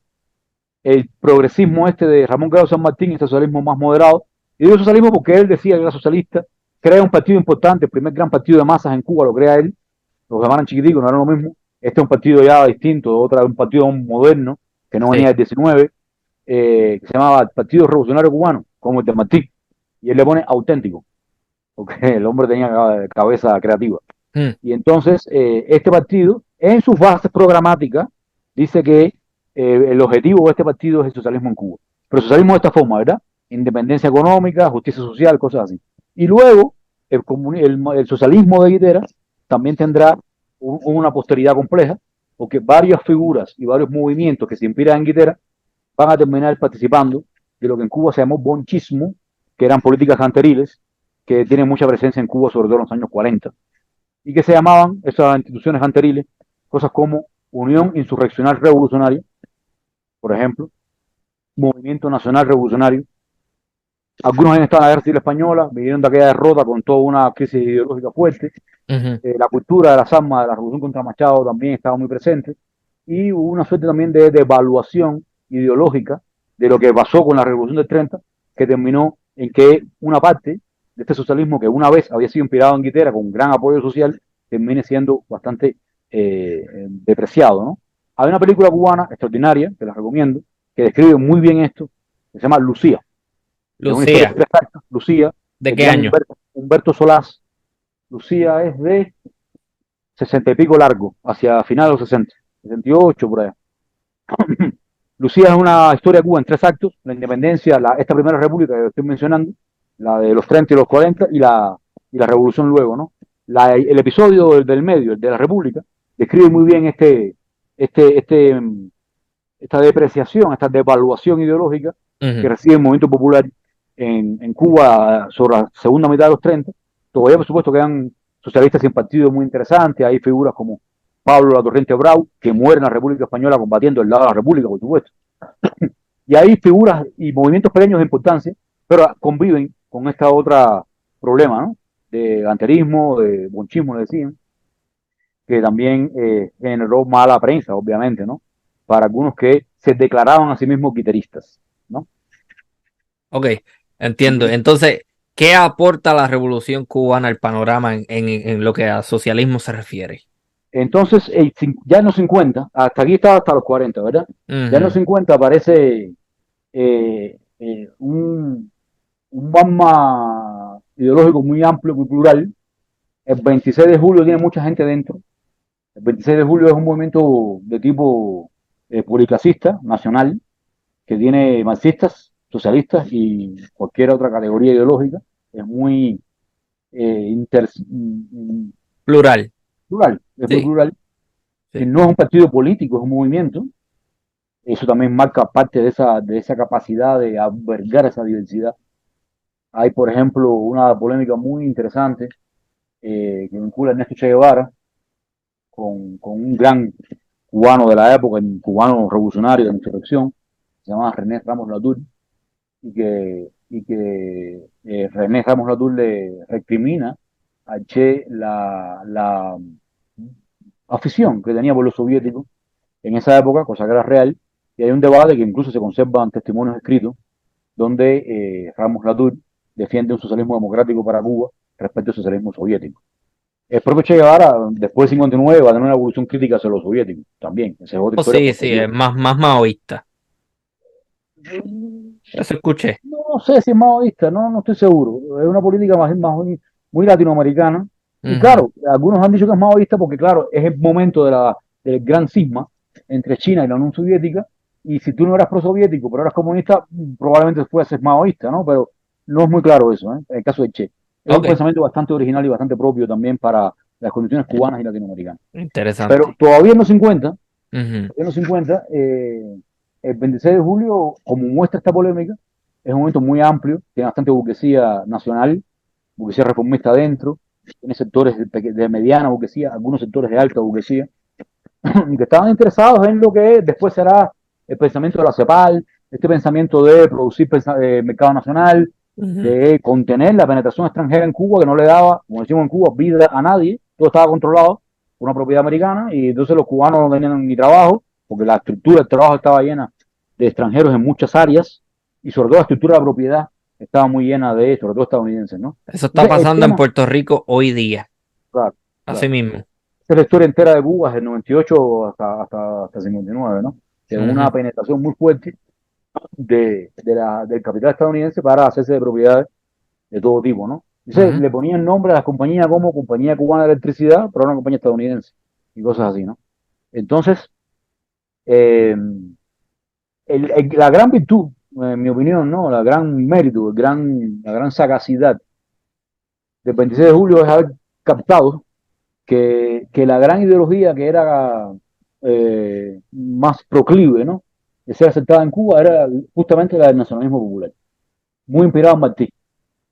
El progresismo este de Ramón Grau San Martín, el socialismo más moderado, y digo socialismo porque él decía que era socialista, crea un partido importante, el primer gran partido de masas en Cuba lo crea él, los demás eran chiquiticos, no era lo mismo, este es un partido ya distinto, un partido moderno, que no venía Sí. del 19, que se llamaba Partido Revolucionario Cubano, como el de Martí, y él le pone auténtico, porque el hombre tenía cabeza creativa. Mm. Y entonces, este partido, en sus bases programáticas, dice que el objetivo de este partido es el socialismo en Cuba. Pero el socialismo de esta forma, ¿verdad? Independencia económica, justicia social, cosas así. Y luego, el socialismo de Guiteras también tendrá una posteridad compleja, porque varias figuras y varios movimientos que se inspiran en Guiteras van a terminar participando de lo que en Cuba se llamó bonchismo, que eran políticas canteriles, que tienen mucha presencia en Cuba, sobre todo en los años 40, y que se llamaban esas instituciones canteriles cosas como Unión Insurreccional Revolucionaria, por ejemplo, Movimiento Nacional Revolucionario. Algunos han estado en la Guerra Civil Española, vinieron de aquella derrota con toda una crisis ideológica fuerte. Ujú. La cultura de las armas de la Revolución contra Machado también estaba muy presente. Y hubo una suerte también de evaluación ideológica de lo que pasó con la Revolución del 30, que terminó en que una parte de este socialismo que una vez había sido inspirado en Guitera con gran apoyo social, termine siendo bastante depreciado, ¿no? Hay una película cubana extraordinaria, que la recomiendo, que describe muy bien esto, que se llama Lucía. Es una historia de Lucía, tres actos. Lucía, ¿de el qué gran año? Humberto Solás. Lucía es de 60 y pico largo, hacia finales de los 60, 68 por allá. Lucía es una historia de Cuba en tres actos: la independencia, esta primera república que estoy mencionando, la de los 30 y los 40, y la revolución luego, ¿no? El episodio del medio, el de la república, describe muy bien este, este, esta depreciación, esta devaluación ideológica que Ujú. recibe el movimiento popular en Cuba sobre la segunda mitad de los 30. Todavía, por supuesto, quedan socialistas sin partido muy interesantes. Hay figuras como Pablo La Torrente Brau, que muere en la República Española combatiendo el lado de la República, por supuesto. Y hay figuras y movimientos pequeños de importancia, pero conviven con esta otra problema, ¿no? de ganterismo, de bonchismo, le decían, que también generó mala prensa, obviamente, ¿no? Para algunos que se declaraban a sí mismos guitarristas, ¿no? Ok, entiendo. Entonces, ¿qué aporta la Revolución Cubana al panorama en lo que a socialismo se refiere? Entonces, ya en los 50, hasta aquí estaba hasta los 40, ¿verdad? Ya en los Ujú. 50 aparece un magma ideológico muy amplio, muy plural. El 26 de julio tiene mucha gente dentro. El 26 de julio es un movimiento de tipo policlasista, nacional, que tiene marxistas, socialistas y cualquier otra categoría ideológica. Es muy Plural. plural, es muy Sí, plural. Que sí. no es un partido político, es un movimiento. Eso también marca parte de esa capacidad de albergar esa diversidad. Hay, por ejemplo, una polémica muy interesante que vincula a Ernesto Che Guevara con un gran cubano de la época, un cubano revolucionario de la insurrección, se llama René Ramos Latour, y que René Ramos Latour le recrimina a Che la afición que tenía por los soviéticos en esa época, cosa que era real, y hay un debate que incluso se conservan testimonios escritos, donde Ramos Latour defiende un socialismo democrático para Cuba respecto al socialismo soviético. El propio Che Guevara, después de 59, va a tener una evolución crítica hacia los soviéticos, también, esa es otra Oh, historia sí, sí, posterior. es más maoísta. Eso escuché. No sé si es maoísta, no estoy seguro. Es una política muy latinoamericana. Y Ujú. claro, algunos han dicho que es maoísta porque, claro, es el momento del gran cisma entre China y la Unión Soviética. Y si tú no eras prosoviético, pero eras comunista, probablemente después ser maoísta, ¿no? Pero no es muy claro eso, ¿eh? En el caso de Che. Es un Ok, pensamiento bastante original y bastante propio también para las condiciones cubanas y latinoamericanas. Pero interesante. todavía en los 50, Ujú. el 26 de julio, como muestra esta polémica, es un momento muy amplio, tiene bastante burguesía nacional, burguesía reformista adentro, tiene sectores de mediana burguesía, algunos sectores de alta burguesía, que estaban interesados en lo que después será el pensamiento de la CEPAL, este pensamiento de producir mercado nacional, Ujú. de contener la penetración extranjera en Cuba, que no le daba, como decimos en Cuba, vida a nadie, todo estaba controlado por una propiedad americana, y entonces los cubanos no tenían ni trabajo, porque la estructura del trabajo estaba llena de extranjeros en muchas áreas, y sobre todo la estructura de la propiedad estaba muy llena de, sobre todo estadounidenses, ¿no? Eso está Entonces, el pasando en tema, Puerto Rico hoy día. claro, Así claro. mismo. Esa es la historia entera de Cuba, desde el 98 hasta 59, ¿no? De Ujú. una penetración muy fuerte del capital estadounidense para hacerse de propiedades de todo tipo, ¿no? Entonces Ujú. le ponían nombre a las compañías como Compañía Cubana de Electricidad, pero era una compañía estadounidense y cosas así, ¿no? Entonces, eh, la gran virtud, en mi opinión, ¿no? La gran mérito, la gran sagacidad del 26 de julio es haber captado que la gran ideología que era más proclive, ¿no? De ser aceptada en Cuba era justamente la del nacionalismo popular, muy inspirado en Martí.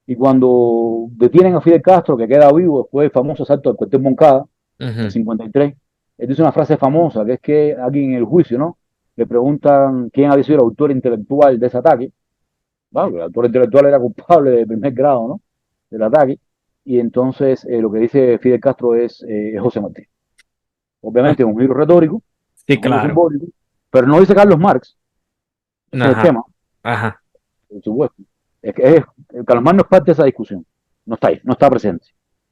Y cuando detienen a Fidel Castro, que queda vivo después del famoso asalto al cuartel Moncada, el Ujú. 53, él dice una frase famosa, que es que aquí en el juicio, ¿no? Le preguntan quién había sido el autor intelectual de ese ataque. Bueno, el autor intelectual era culpable de primer grado, ¿no? Del ataque. Y entonces lo que dice Fidel Castro es José Martí. Ah, Obviamente es un giro retórico, sí, un giro claro. simbólico, pero no dice Carlos Marx, ese es el Ajá, tema, ajá. por supuesto. Carlos Marx no es parte de esa discusión, no está ahí, no está presente.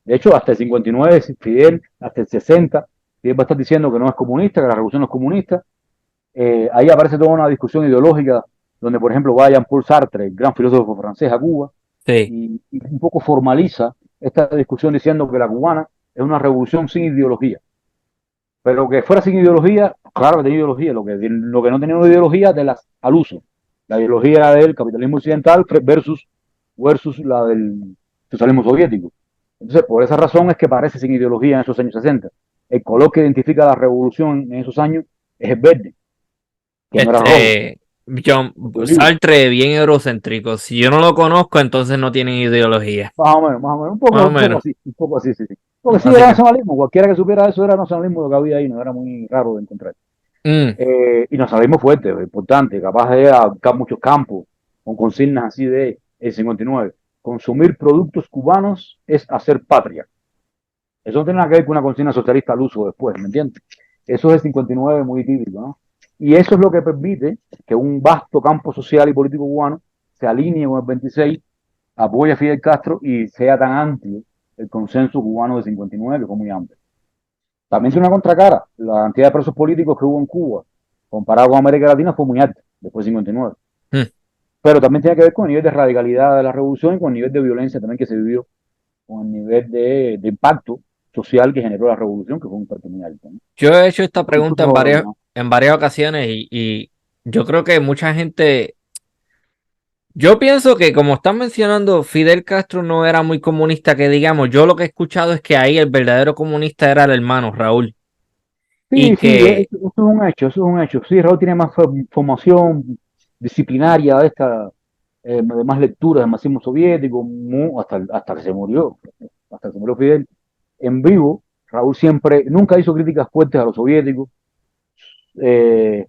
De hecho, hasta el 59, Fidel, hasta el 60, Fidel va a estar diciendo que no es comunista, que la revolución no es comunista. Ahí aparece toda una discusión ideológica donde, por ejemplo, va Jean-Paul Sartre, el gran filósofo francés, a Cuba, Sí. y un poco formaliza esta discusión diciendo que la cubana es una revolución sin ideología. Pero que fuera sin ideología, claro que tenía ideología, lo que no tenía una ideología de las al uso. La ideología del capitalismo occidental versus la del socialismo soviético. Entonces, por esa razón es que parece sin ideología en esos años 60. El color que identifica la revolución en esos años es el verde, que no era rojo, Este, John el de olivo. Sartre, bien eurocéntrico. Si yo no lo conozco, entonces no tienen ideología. Más o menos, Más o menos. un poco así, sí, sí. Porque sí, era Básicamente. nacionalismo, cualquiera que supiera eso era nacionalismo lo que había ahí, no era muy raro de encontrar. Mm, Y nos salimos fuertes, importante, capaz de abarcar muchos campos con consignas así de el 59. consumir productos cubanos es hacer patria. Eso no tiene nada que ver con una consigna socialista al uso después, ¿me entiendes? Eso es el 59 muy típico, ¿no? Y eso es lo que permite que un vasto campo social y político cubano se alinee con el 26, apoye a Fidel Castro y sea tan amplio el consenso cubano de 59, que fue muy amplio. También tiene una contracara. La cantidad de presos políticos que hubo en Cuba, comparado con América Latina, fue muy alta, después de 59. Mm. Pero también tiene que ver con el nivel de radicalidad de la revolución y con el nivel de violencia también que se vivió, con el nivel de impacto social que generó la revolución, que fue un impacto muy alto, ¿no? Yo he hecho esta Eso pregunta no, en varias ocasiones y yo creo que mucha gente, yo pienso que como están mencionando, Fidel Castro no era muy comunista, que digamos, yo lo que he escuchado es que ahí el verdadero comunista era el hermano Raúl y sí, sí, que, eso es un hecho, eso es un hecho. Sí, Raúl tiene más formación disciplinaria, de más lectura del marxismo soviético, hasta que se murió, hasta que se murió Fidel. En vivo, Raúl siempre, nunca hizo críticas fuertes a los soviéticos. Eh,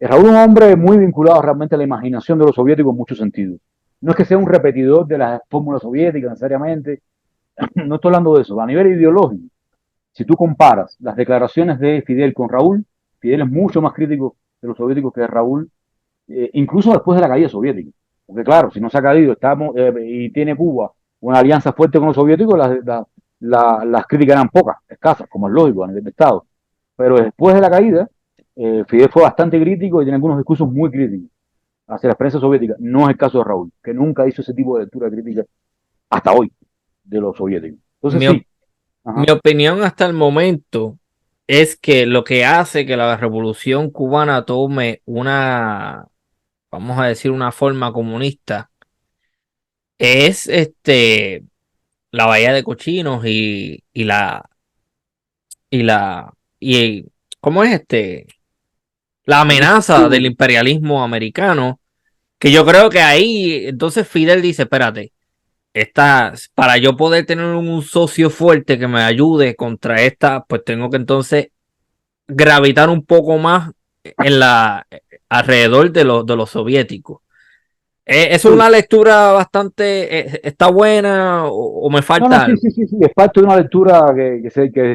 Raúl es un hombre muy vinculado realmente a la imaginación de los soviéticos en muchos sentidos. No es que sea un repetidor de las fórmulas soviéticas necesariamente, no estoy hablando de eso, a nivel ideológico. Si tú comparas las declaraciones de Fidel con Raúl, Fidel es mucho más crítico de los soviéticos que Raúl, incluso después de la caída soviética. Porque claro, si no se ha caído y tiene Cuba una alianza fuerte con los soviéticos, las críticas eran pocas, escasas, como es lógico a nivel de Estado. Pero después de la caída, Fidel fue bastante crítico y tiene algunos discursos muy críticos hacia la experiencia soviética. No es el caso de Raúl, que nunca hizo ese tipo de lectura crítica hasta hoy de los soviéticos. Entonces mi, sí, mi ajá. opinión hasta el momento es que lo que hace que la revolución cubana tome una, vamos a decir, una forma comunista es la bahía de cochinos y la y ¿cómo es la amenaza del imperialismo americano? Que yo creo que ahí entonces Fidel dice, espérate, para yo poder tener un socio fuerte que me ayude contra esta, pues tengo que entonces gravitar un poco más en alrededor de los soviéticos. ¿Es Sí. una lectura bastante, está buena o me No, no, falta sí, algo? sí, sí, sí, es parte de una lectura que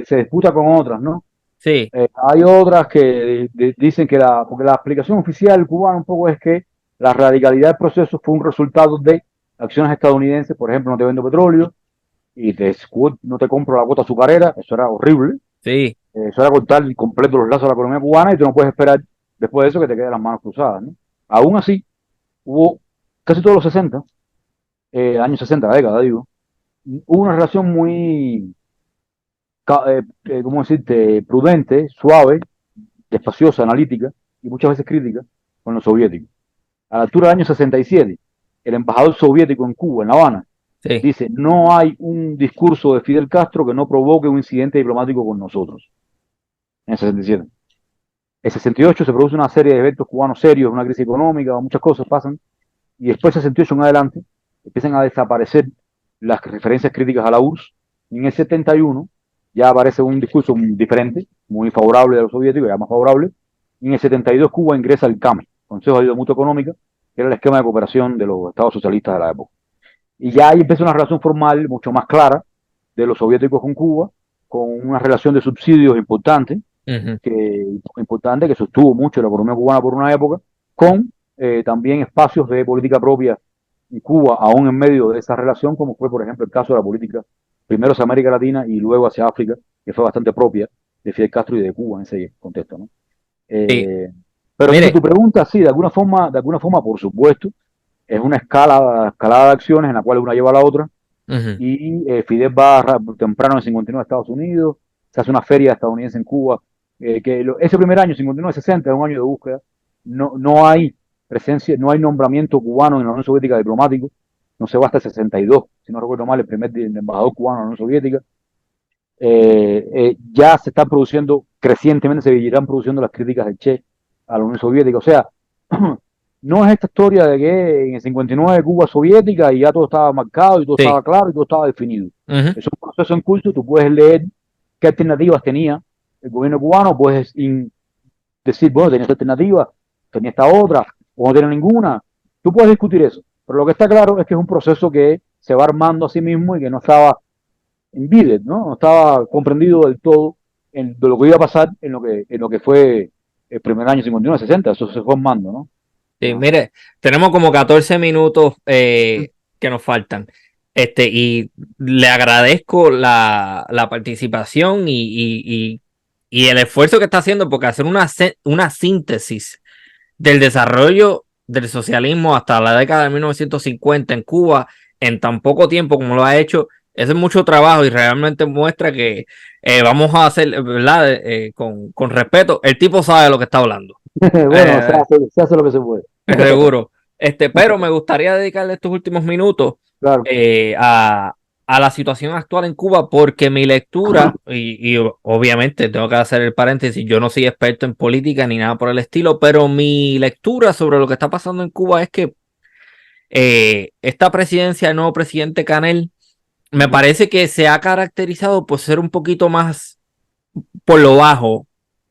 se disputa con otras, ¿no? Sí. Hay otras que dicen que porque la explicación oficial cubana un poco es que la radicalidad del proceso fue un resultado de acciones estadounidenses, por ejemplo, no te vendo petróleo y no te compro la cuota azucarera, eso era horrible, Sí. eso era cortar completo los lazos de la economía cubana y tú no puedes esperar después de eso que te queden las manos cruzadas, ¿no? Aún así, hubo casi todos los 60, años 60, la década, digo, hubo una relación muy, ¿cómo decirte?, prudente, suave, espaciosa, analítica y muchas veces crítica con los soviéticos. A la altura del año 67, el embajador soviético en Cuba, en La Habana, Sí. dice, no hay un discurso de Fidel Castro que no provoque un incidente diplomático con nosotros, en el 67. En el 68 se produce una serie de eventos cubanos serios, una crisis económica, muchas cosas pasan, y después de 68 en adelante empiezan a desaparecer las referencias críticas a la URSS, y en el 71 ya aparece un discurso diferente, muy favorable a los soviéticos, ya más favorable, y en el 72 Cuba ingresa al CAME, Consejo de Ayuda Mutua Económica, que era el esquema de cooperación de los estados socialistas de la época. Y ya ahí empieza una relación formal mucho más clara de los soviéticos con Cuba, con una relación de subsidios Ujú. importante que sostuvo mucho la economía cubana por una época, con también espacios de política propia en Cuba, aún en medio de esa relación, como fue, por ejemplo, el caso de la política, primero hacia América Latina y luego hacia África, que fue bastante propia de Fidel Castro y de Cuba en ese contexto, ¿no? Sí. Eh, pero entonces Mire, tu pregunta, sí, de alguna forma, por supuesto, es una escalada de acciones en la cual una lleva a la otra, ujú, y Fidel va temprano en 59 a Estados Unidos, se hace una feria estadounidense en Cuba, ese primer año, 59-60, es un año de búsqueda, no hay presencia, no hay nombramiento cubano en la Unión Soviética diplomático, no se va hasta el 62, si no recuerdo mal, el primer embajador cubano en la Unión Soviética. Ya se están produciendo, crecientemente se irán produciendo las críticas del Che a la Unión Soviética. O sea, no es esta historia de que en el 59 Cuba soviética y ya todo estaba marcado y todo sí. estaba claro y todo estaba definido. Ujú, Es un proceso en curso, tú puedes leer qué alternativas tenía el gobierno cubano, puedes decir, bueno, tenía esta alternativa, tenía esta otra, o no tenía ninguna. Tú puedes discutir eso, pero lo que está claro es que es un proceso que se va armando a sí mismo y que no estaba embedded, ¿no? No estaba comprendido del todo de lo que iba a pasar en lo que fue el primer año 59-60, eso se fue armando, ¿no? Sí, Ah. mire, tenemos como 14 minutos que nos faltan. Y le agradezco la participación y el esfuerzo que está haciendo, porque hacer una síntesis del desarrollo del socialismo hasta la década de 1950 en Cuba en tan poco tiempo como lo ha hecho, eso es mucho trabajo y realmente muestra que vamos a hacer, ¿verdad? Con respeto, el tipo sabe de lo que está hablando. Bueno, Eh, se hace lo que se puede. Seguro. Pero me gustaría dedicarle estos últimos minutos Claro. eh, a, a la situación actual en Cuba, porque mi lectura, obviamente tengo que hacer el paréntesis, yo no soy experto en política ni nada por el estilo, pero mi lectura sobre lo que está pasando en Cuba es que esta presidencia del nuevo presidente Canel me Ujú. parece que se ha caracterizado por ser un poquito más por lo bajo,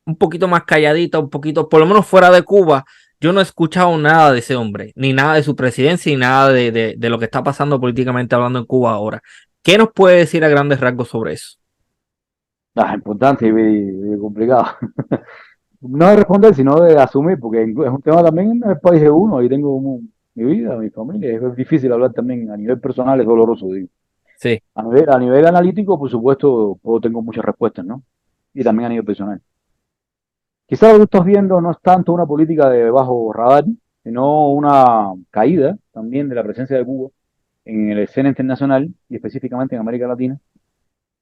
un poquito más calladita, un poquito, por lo menos fuera de Cuba, yo no he escuchado nada de ese hombre, ni nada de su presidencia, ni nada de lo que está pasando políticamente hablando en Cuba ahora. ¿Qué nos puede decir a grandes rasgos sobre eso? Ah, importante y complicado. No de responder, sino de asumir, porque es un tema también en el país de uno, ahí tengo mi vida, mi familia, es difícil hablar también a nivel personal, es doloroso, digo. Sí. A nivel analítico, por supuesto, tengo muchas respuestas, ¿no? Y también a nivel personal. Quizás lo que tú estás viendo no es tanto una política de bajo radar, sino una caída también de la presencia de Cuba en la escena internacional y específicamente en América Latina.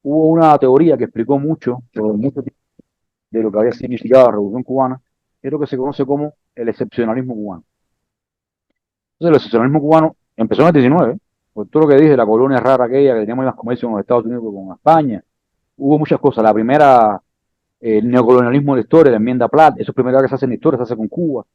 Hubo una teoría que explicó mucho, por mucho tiempo, de lo que había significado la Revolución Cubana, que es lo que se conoce como el excepcionalismo cubano. Entonces, el excepcionalismo cubano empezó en el 19, por todo lo que dije, la colonia rara aquella que teníamos más comercio con los Estados Unidos que con España. Hubo muchas cosas. La primera, el neocolonialismo de la historia, la enmienda Platt, eso es primera vez que se hace en la historia, se hace con Cuba.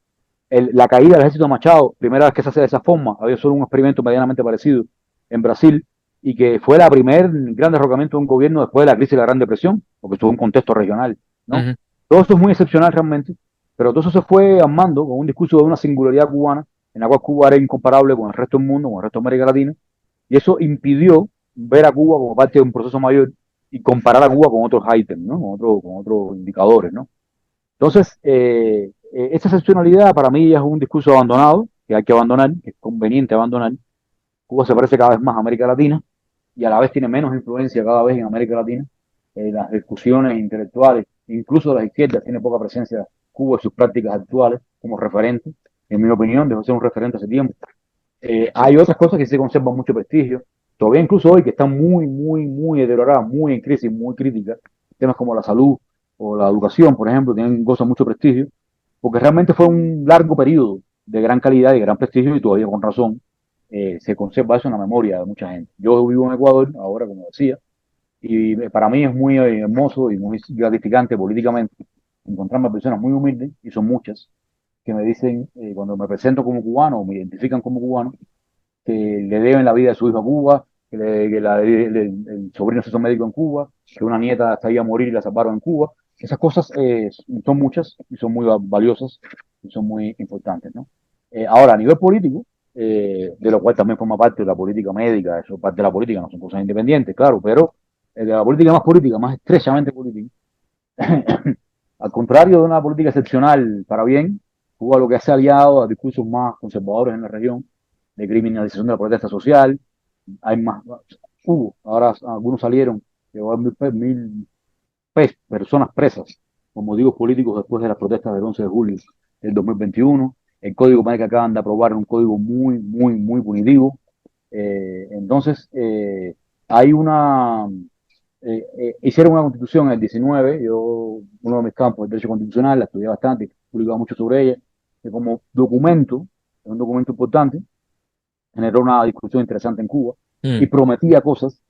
La caída del ejército de Machado, primera vez que se hace de esa forma, había solo un experimento medianamente parecido en Brasil, y que fue la primer gran derrocamiento de un gobierno después de la crisis de la Gran Depresión, porque estuvo en un contexto regional, ¿no? Ujú. Todo eso es muy excepcional realmente, pero todo eso se fue armando con un discurso de una singularidad cubana, en la cual Cuba era incomparable con el resto del mundo, con el resto de América Latina, y eso impidió ver a Cuba como parte de un proceso mayor y comparar a Cuba con otros ítems, ¿no? Con otros indicadores, ¿no? Entonces, esa excepcionalidad para mí ya es un discurso abandonado, que hay que abandonar, que es conveniente abandonar. Cuba se parece cada vez más a América Latina y a la vez tiene menos influencia cada vez en América Latina. Las discusiones intelectuales, incluso de las izquierdas, tiene poca presencia Cuba en sus prácticas actuales como referente. En mi opinión, dejó de ser un referente hace tiempo. Hay otras cosas que se conservan mucho prestigio. Todavía incluso hoy que están muy deterioradas, muy en crisis, muy críticas. Temas como la salud o la educación, por ejemplo, tienen gozan mucho prestigio, porque realmente fue un largo periodo de gran calidad y de gran prestigio y todavía con razón se conserva eso en la memoria de mucha gente. Yo vivo en Ecuador, ahora como decía, y para mí es muy hermoso y muy gratificante políticamente encontrarme personas muy humildes, y son muchas, que me dicen, cuando me presento como cubano o me identifican como cubano, que le deben la vida de su hijo a Cuba, el sobrino se hizo médico en Cuba, que una nieta hasta iba a morir y la salvaron en Cuba. Esas cosas son muchas y son muy valiosas y son muy importantes, ¿no? Ahora, a nivel político, de lo cual también forma parte de la política médica, eso es parte de la política, no son cosas independientes, claro, pero de la política, más estrechamente política, al contrario de una política excepcional para bien, Cuba lo que se ha aliado a discursos más conservadores en la región, de criminalización de la protesta social. Hay más, ahora algunos salieron, llevó personas presas por motivos políticos después de las protestas del 11 de julio del 2021. El código penal que acaban de aprobar es un código muy punitivo. Entonces, hay una hicieron una constitución en el 19, uno de mis campos, el derecho constitucional, la estudié bastante, he publicado mucho sobre ella, que como documento, es un documento importante, generó una discusión interesante en Cuba y Mm. prometía cosas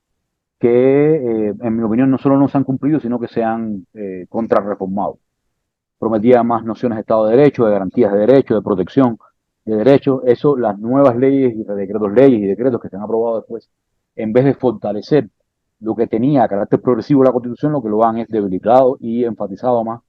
que, en mi opinión, no solo no se han cumplido, sino que se han contrarreformado. Prometía más nociones de Estado de Derecho, de garantías de derecho, de protección de derechos. Eso, las nuevas leyes y leyes y decretos que se han aprobado después, en vez de fortalecer lo que tenía carácter progresivo la Constitución, lo que lo han es debilitado y enfatizado más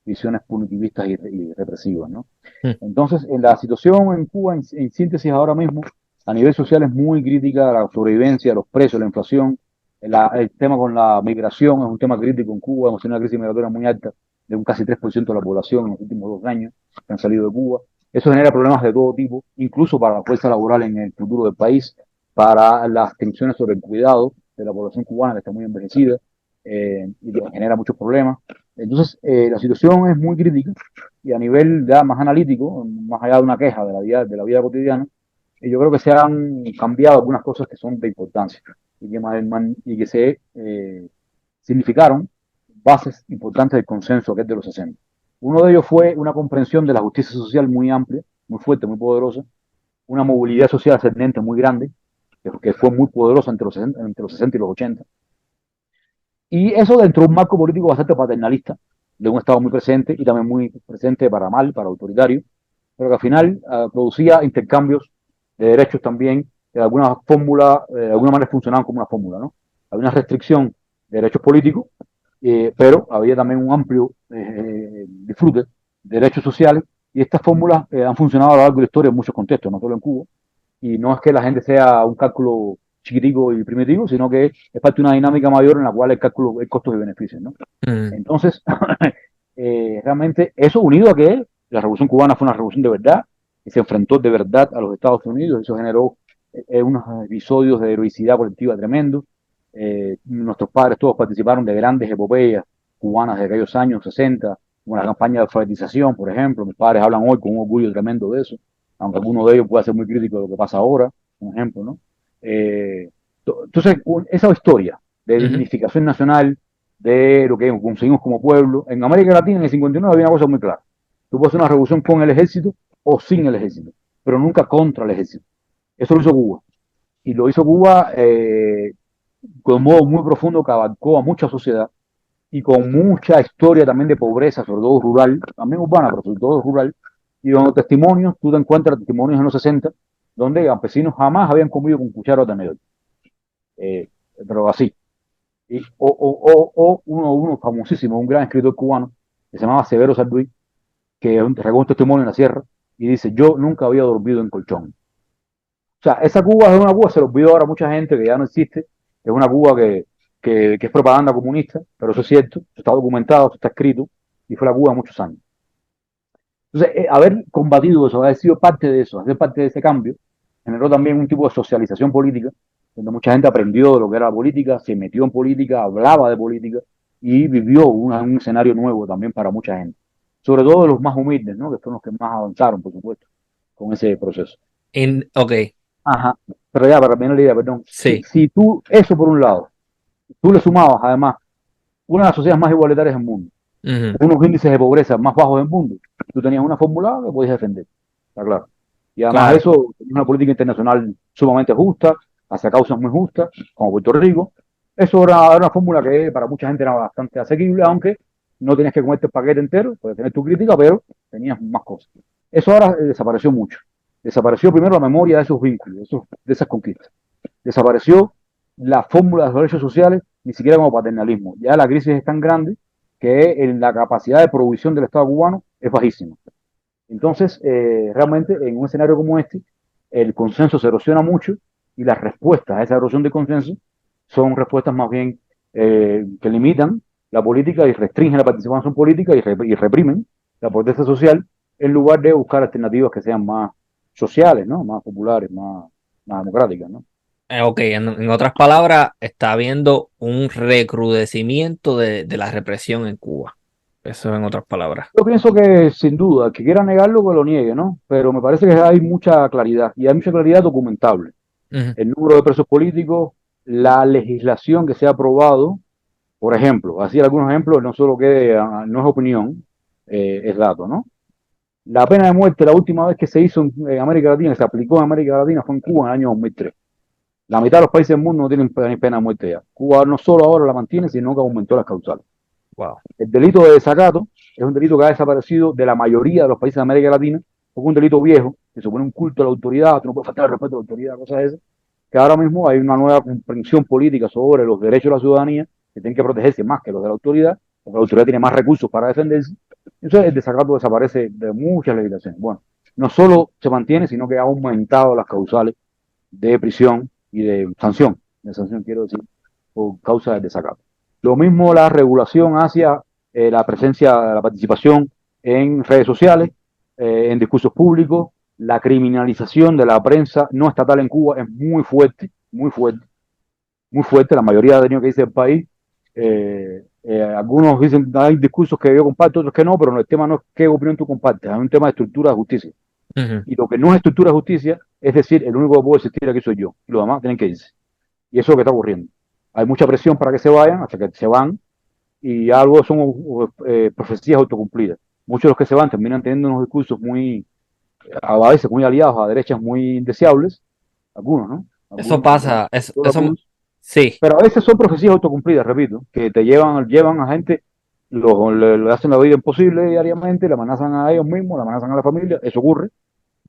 visiones punitivistas y represivas, ¿no? Mm. Entonces, en la situación en Cuba, en síntesis ahora mismo, A nivel social es muy crítica la sobrevivencia, los precios, la inflación, el tema con la migración es un tema crítico en Cuba. Hemos tenido una crisis migratoria muy alta de un casi 3% de la población en los últimos 2 años que han salido de Cuba. Eso genera problemas de todo tipo, incluso para la fuerza laboral en el futuro del país, para las tensiones sobre el cuidado de la población cubana que está muy envejecida y que genera muchos problemas. Entonces, la situación es muy crítica y a nivel ya más analítico, más allá de una queja de la vida cotidiana, yo creo que se han cambiado algunas cosas que son de importancia y que se significaron bases importantes del consenso que es de los 60. Uno de ellos fue una comprensión de la justicia social muy amplia, muy fuerte, muy poderosa, una movilidad social ascendente muy grande, que fue muy poderosa entre los 60 y los 80. Y eso dentro de un marco político bastante paternalista, de un Estado muy presente y también muy presente para mal, para autoritario, pero que al final producía intercambios de derechos también, de alguna fórmula, de alguna manera funcionaban como una fórmula, ¿no? Había una restricción de derechos políticos, pero había también un amplio disfrute de derechos sociales, y estas fórmulas han funcionado a lo largo de la historia en muchos contextos, no solo en Cuba, y no es que la gente sea un cálculo chiquitico y primitivo, sino que es parte de una dinámica mayor en la cual el cálculo es costos y beneficios, ¿no? Mm. Entonces, realmente eso unido a que la Revolución Cubana fue una revolución de verdad y se enfrentó de verdad a los Estados Unidos, eso generó unos episodios de heroicidad colectiva tremendos. Nuestros padres todos participaron de grandes epopeyas cubanas de aquellos años 60, como la campaña de alfabetización, por ejemplo. Mis padres hablan hoy con un orgullo tremendo de eso, aunque alguno de ellos pueda ser muy crítico de lo que pasa ahora, por ejemplo, ¿no? Entonces, esa historia de Ujú. dignificación nacional, de lo que conseguimos como pueblo. En América Latina en el 59 había una cosa muy clara. Tú puedes hacer una revolución con el ejército o sin el ejército, pero nunca contra el ejército. Eso lo hizo Cuba. Y lo hizo Cuba con un modo muy profundo que abarcó a mucha sociedad y con mucha historia también de pobreza, sobre todo rural, también urbana, pero sobre todo rural. Y donde testimonios, tú te encuentras testimonios en los 60, donde campesinos jamás habían comido con cuchara o tenedor. Pero así, uno famosísimo, un gran escritor cubano, que se llamaba Severo Sarduy, que regó un testimonio en la sierra y dice, yo nunca había dormido en colchón. O sea, esa Cuba es una Cuba, se lo olvidó ahora mucha gente que ya no existe, es una Cuba que es propaganda comunista, pero eso es cierto, está documentado, está escrito, y fue la Cuba muchos años. Entonces, haber combatido eso, haber sido parte de eso, hacer parte de ese cambio, generó también un tipo de socialización política, donde mucha gente aprendió de lo que era la política, se metió en política, hablaba de política y vivió un escenario nuevo también para mucha gente. Sobre todo los más humildes, ¿no? Que fueron los que más avanzaron, por supuesto, con ese proceso. Ok, Ajá, pero ya, para terminar la idea, perdón. sí. Si tú, eso por un lado, tú le sumabas además una de las sociedades más igualitarias del mundo, Ujú. unos índices de pobreza más bajos del mundo, tú tenías una fórmula que podías defender, está claro. Y además de Claro. eso, tenías una política internacional sumamente justa, hacia causas muy justas, como Puerto Rico. Eso era una fórmula que para mucha gente era bastante asequible, aunque no tenías que comerte el paquete entero, puedes tener tu crítica, pero tenías más cosas. Eso ahora desapareció mucho. Desapareció primero la memoria de esos vínculos, de esas conquistas. Desapareció la fórmula de los derechos sociales, ni siquiera como paternalismo. Ya la crisis es tan grande que en la capacidad de provisión del Estado cubano es bajísima. Entonces, realmente en un escenario como este, el consenso se erosiona mucho y las respuestas a esa erosión de consenso son respuestas más bien que limitan la política y restringen la participación política y reprimen la protesta social en lugar de buscar alternativas que sean más sociales, ¿no? Más populares, más democráticas, ¿no? Ok, en otras palabras, está habiendo un recrudecimiento de la represión en Cuba. Eso en otras palabras. Yo pienso que sin duda, el que quiera negarlo, que lo niegue, ¿no? Pero me parece que hay mucha claridad y hay mucha claridad documentable. Ujú. El número de presos políticos, la legislación que se ha aprobado, por ejemplo, así algunos ejemplos, no solo que no es opinión, es dato, ¿no? La pena de muerte, la última vez que se hizo en América Latina, que se aplicó en América Latina, fue en Cuba en el año 2003. La mitad de los países del mundo no tienen pena de muerte ya. Cuba no solo ahora la mantiene, sino que aumentó las causales. Wow. El delito de desacato es un delito que ha desaparecido de la mayoría de los países de América Latina, porque es un delito viejo, que supone un culto a la autoridad, tú no puedes faltar el respeto a la autoridad, cosas de esas, que ahora mismo hay una nueva comprensión política sobre los derechos de la ciudadanía, que tienen que protegerse más que los de la autoridad, porque la autoridad tiene más recursos para defenderse. Entonces el desacato desaparece de muchas legislaciones. Bueno, no solo se mantiene, sino que ha aumentado las causales de prisión y de sanción quiero decir, por causa del desacato. Lo mismo la regulación hacia la presencia, la participación en redes sociales, en discursos públicos, la criminalización de la prensa no estatal en Cuba es muy fuerte, muy fuerte, muy fuerte. La mayoría de niños que dice el país, algunos dicen, hay discursos que yo comparto, otros que no, pero el tema no es qué opinión tú compartes, es un tema de estructura de justicia. Ujú. Y lo que no es estructura de justicia, es decir, el único que puede existir aquí soy yo, y los demás tienen que irse. Y eso es lo que está ocurriendo. Hay mucha presión para que se vayan, hasta que se van, y algo son profecías autocumplidas. Muchos de los que se van terminan teniendo unos discursos muy, a veces muy aliados a derechas muy indeseables, algunos, ¿no? Eso Algunos, pasa, algunos, sí. pero a veces son profecías autocumplidas, repito, que te llevan a gente, le hacen la vida imposible diariamente, le amenazan a ellos mismos, le amenazan a la familia, eso ocurre,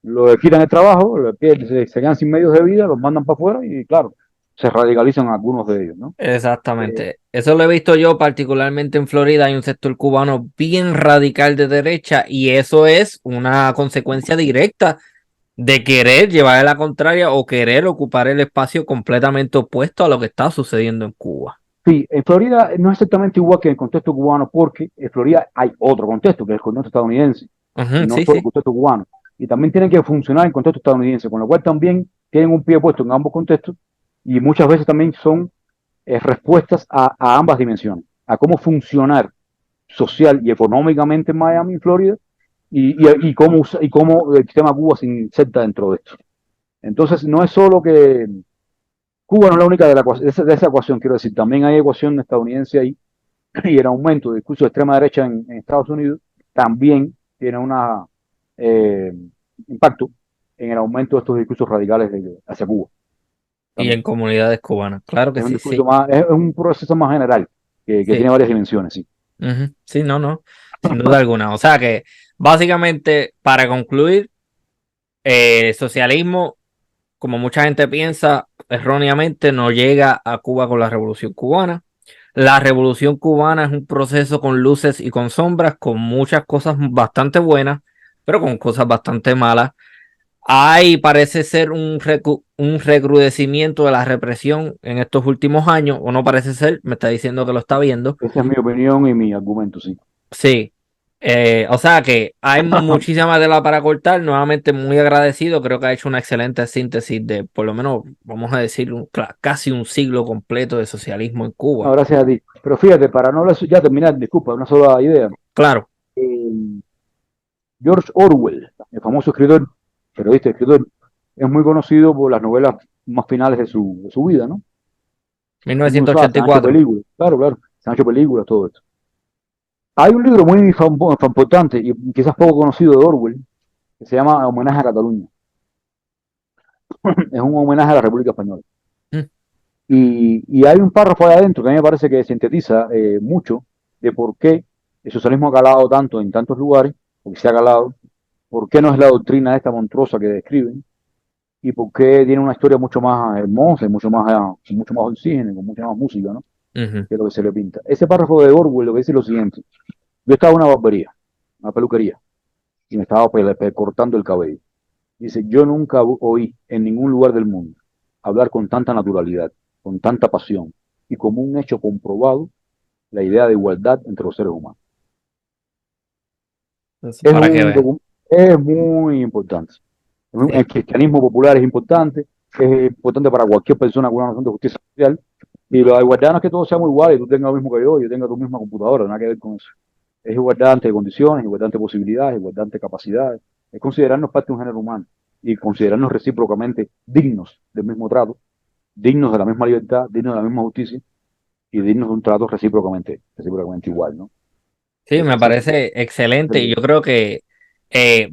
lo quitan el trabajo, se quedan sin medios de vida, los mandan para afuera y claro, se radicalizan algunos de ellos, ¿no? Eh, Exactamente. Eso lo he visto yo particularmente en Florida. Hay un sector cubano bien radical de derecha y eso es una consecuencia directa de querer llevar a la contraria o querer ocupar el espacio completamente opuesto a lo que está sucediendo en Cuba. sí, en Florida no es exactamente igual que en el contexto cubano, porque en Florida hay otro contexto, que es el contexto estadounidense, Ujú, no sí, solo el sí. contexto cubano. Y también tienen que funcionar en contexto estadounidense, con lo cual también tienen un pie puesto en ambos contextos y muchas veces también son respuestas a ambas dimensiones, a cómo funcionar social y económicamente en Miami, Florida, y cómo el sistema Cuba se inserta dentro de esto. Entonces, no es solo que Cuba no es la única de esa ecuación, quiero decir, también hay ecuación estadounidense ahí, y el aumento del discurso de extrema derecha en Estados Unidos también tiene un eh, impacto en el aumento de estos discursos radicales hacia Cuba. Y en También. comunidades cubanas. Claro que Es un sí, discurso sí. más, es un proceso más general que Sí. tiene varias dimensiones, sí. Ujú, sí, no, no. Sin duda alguna. O sea que básicamente, para concluir, el socialismo, como mucha gente piensa erróneamente, no llega a Cuba con la Revolución Cubana. La Revolución Cubana es un proceso con luces y con sombras, con muchas cosas bastante buenas, pero con cosas bastante malas. Hay, parece ser un recrudecimiento de la represión en estos últimos años, o no parece ser, me está diciendo que lo está viendo. Esa es mi opinión y mi argumento, sí. Sí, o sea que hay muchísima tela para cortar. Nuevamente muy agradecido. Creo que ha hecho una excelente síntesis de, por lo menos, vamos a decir, casi un siglo completo de socialismo en No, Cuba. gracias a ti. Pero fíjate, para no ya terminar, disculpa, una sola idea. Claro, Eh, George Orwell, el famoso escritor, periodista, escritor, es muy conocido por las novelas más finales de su vida, ¿no? Es muy usada, se han hecho 1984. películas, claro, claro, se han hecho películas, todo esto. Hay un libro muy importante y quizás poco conocido de Orwell, que se llama Homenaje a Cataluña. Es un homenaje a la República Española. Mm, Y hay un párrafo ahí adentro que a mí me parece que sintetiza mucho de por qué el socialismo ha calado tanto en tantos lugares, porque se ha calado, por qué no es la doctrina esta monstruosa que describen, y por qué tiene una historia mucho más hermosa, y mucho más oxígeno, con mucha más música, ¿no? ujú. Que lo que se le pinta. Ese párrafo de Orwell lo que dice es lo siguiente. Yo estaba en una barbería, una peluquería, y me estaba cortando el cabello. Dice, yo nunca oí en ningún lugar del mundo hablar con tanta naturalidad, con tanta pasión y como un hecho comprobado la idea de igualdad entre los seres humanos. Entonces, Es, para que vean. es muy importante. El Sí. cristianismo popular es importante para cualquier persona con una noción de justicia social. Y la igualdad no es que todos seamos iguales, tú tengas lo mismo que yo tenga tu misma computadora, nada que ver con eso. Es igualdad ante condiciones, igualdad ante posibilidades, igualdad ante capacidades. Es considerarnos parte de un género humano y considerarnos recíprocamente dignos del mismo trato, dignos de la misma libertad, dignos de la misma justicia y dignos de un trato recíprocamente igual, ¿no? Sí, me Ese parece es excelente y yo el- creo que eh,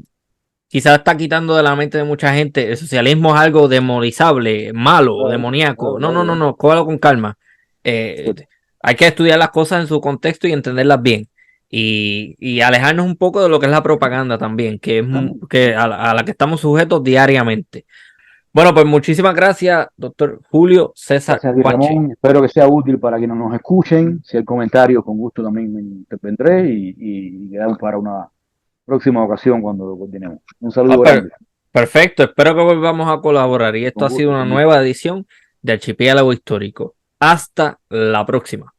quizás está quitando de la mente de mucha gente. El socialismo es algo demonizable, malo, claro, demoníaco. claro, No, no, claro, no, claro. no, cógalo con calma. Eh, Cierto. hay que estudiar las cosas en su contexto y entenderlas bien. Y alejarnos un poco de lo que es la propaganda también, que es Exactamente. que a la que estamos sujetos diariamente. Bueno, pues muchísimas gracias, doctor Julio César Gracias a ti, Guanche. Ramón. Espero que sea útil para quienes nos escuchen. Si hay comentarios, con gusto también me intervendré y quedamos para una próxima ocasión cuando lo coordinemos. Un Ah, saludo grande. Perfecto, espero que volvamos a colaborar y esto Con ha sido gusto, una con gusto. nueva edición de Archipiélago Histórico. Hasta la próxima.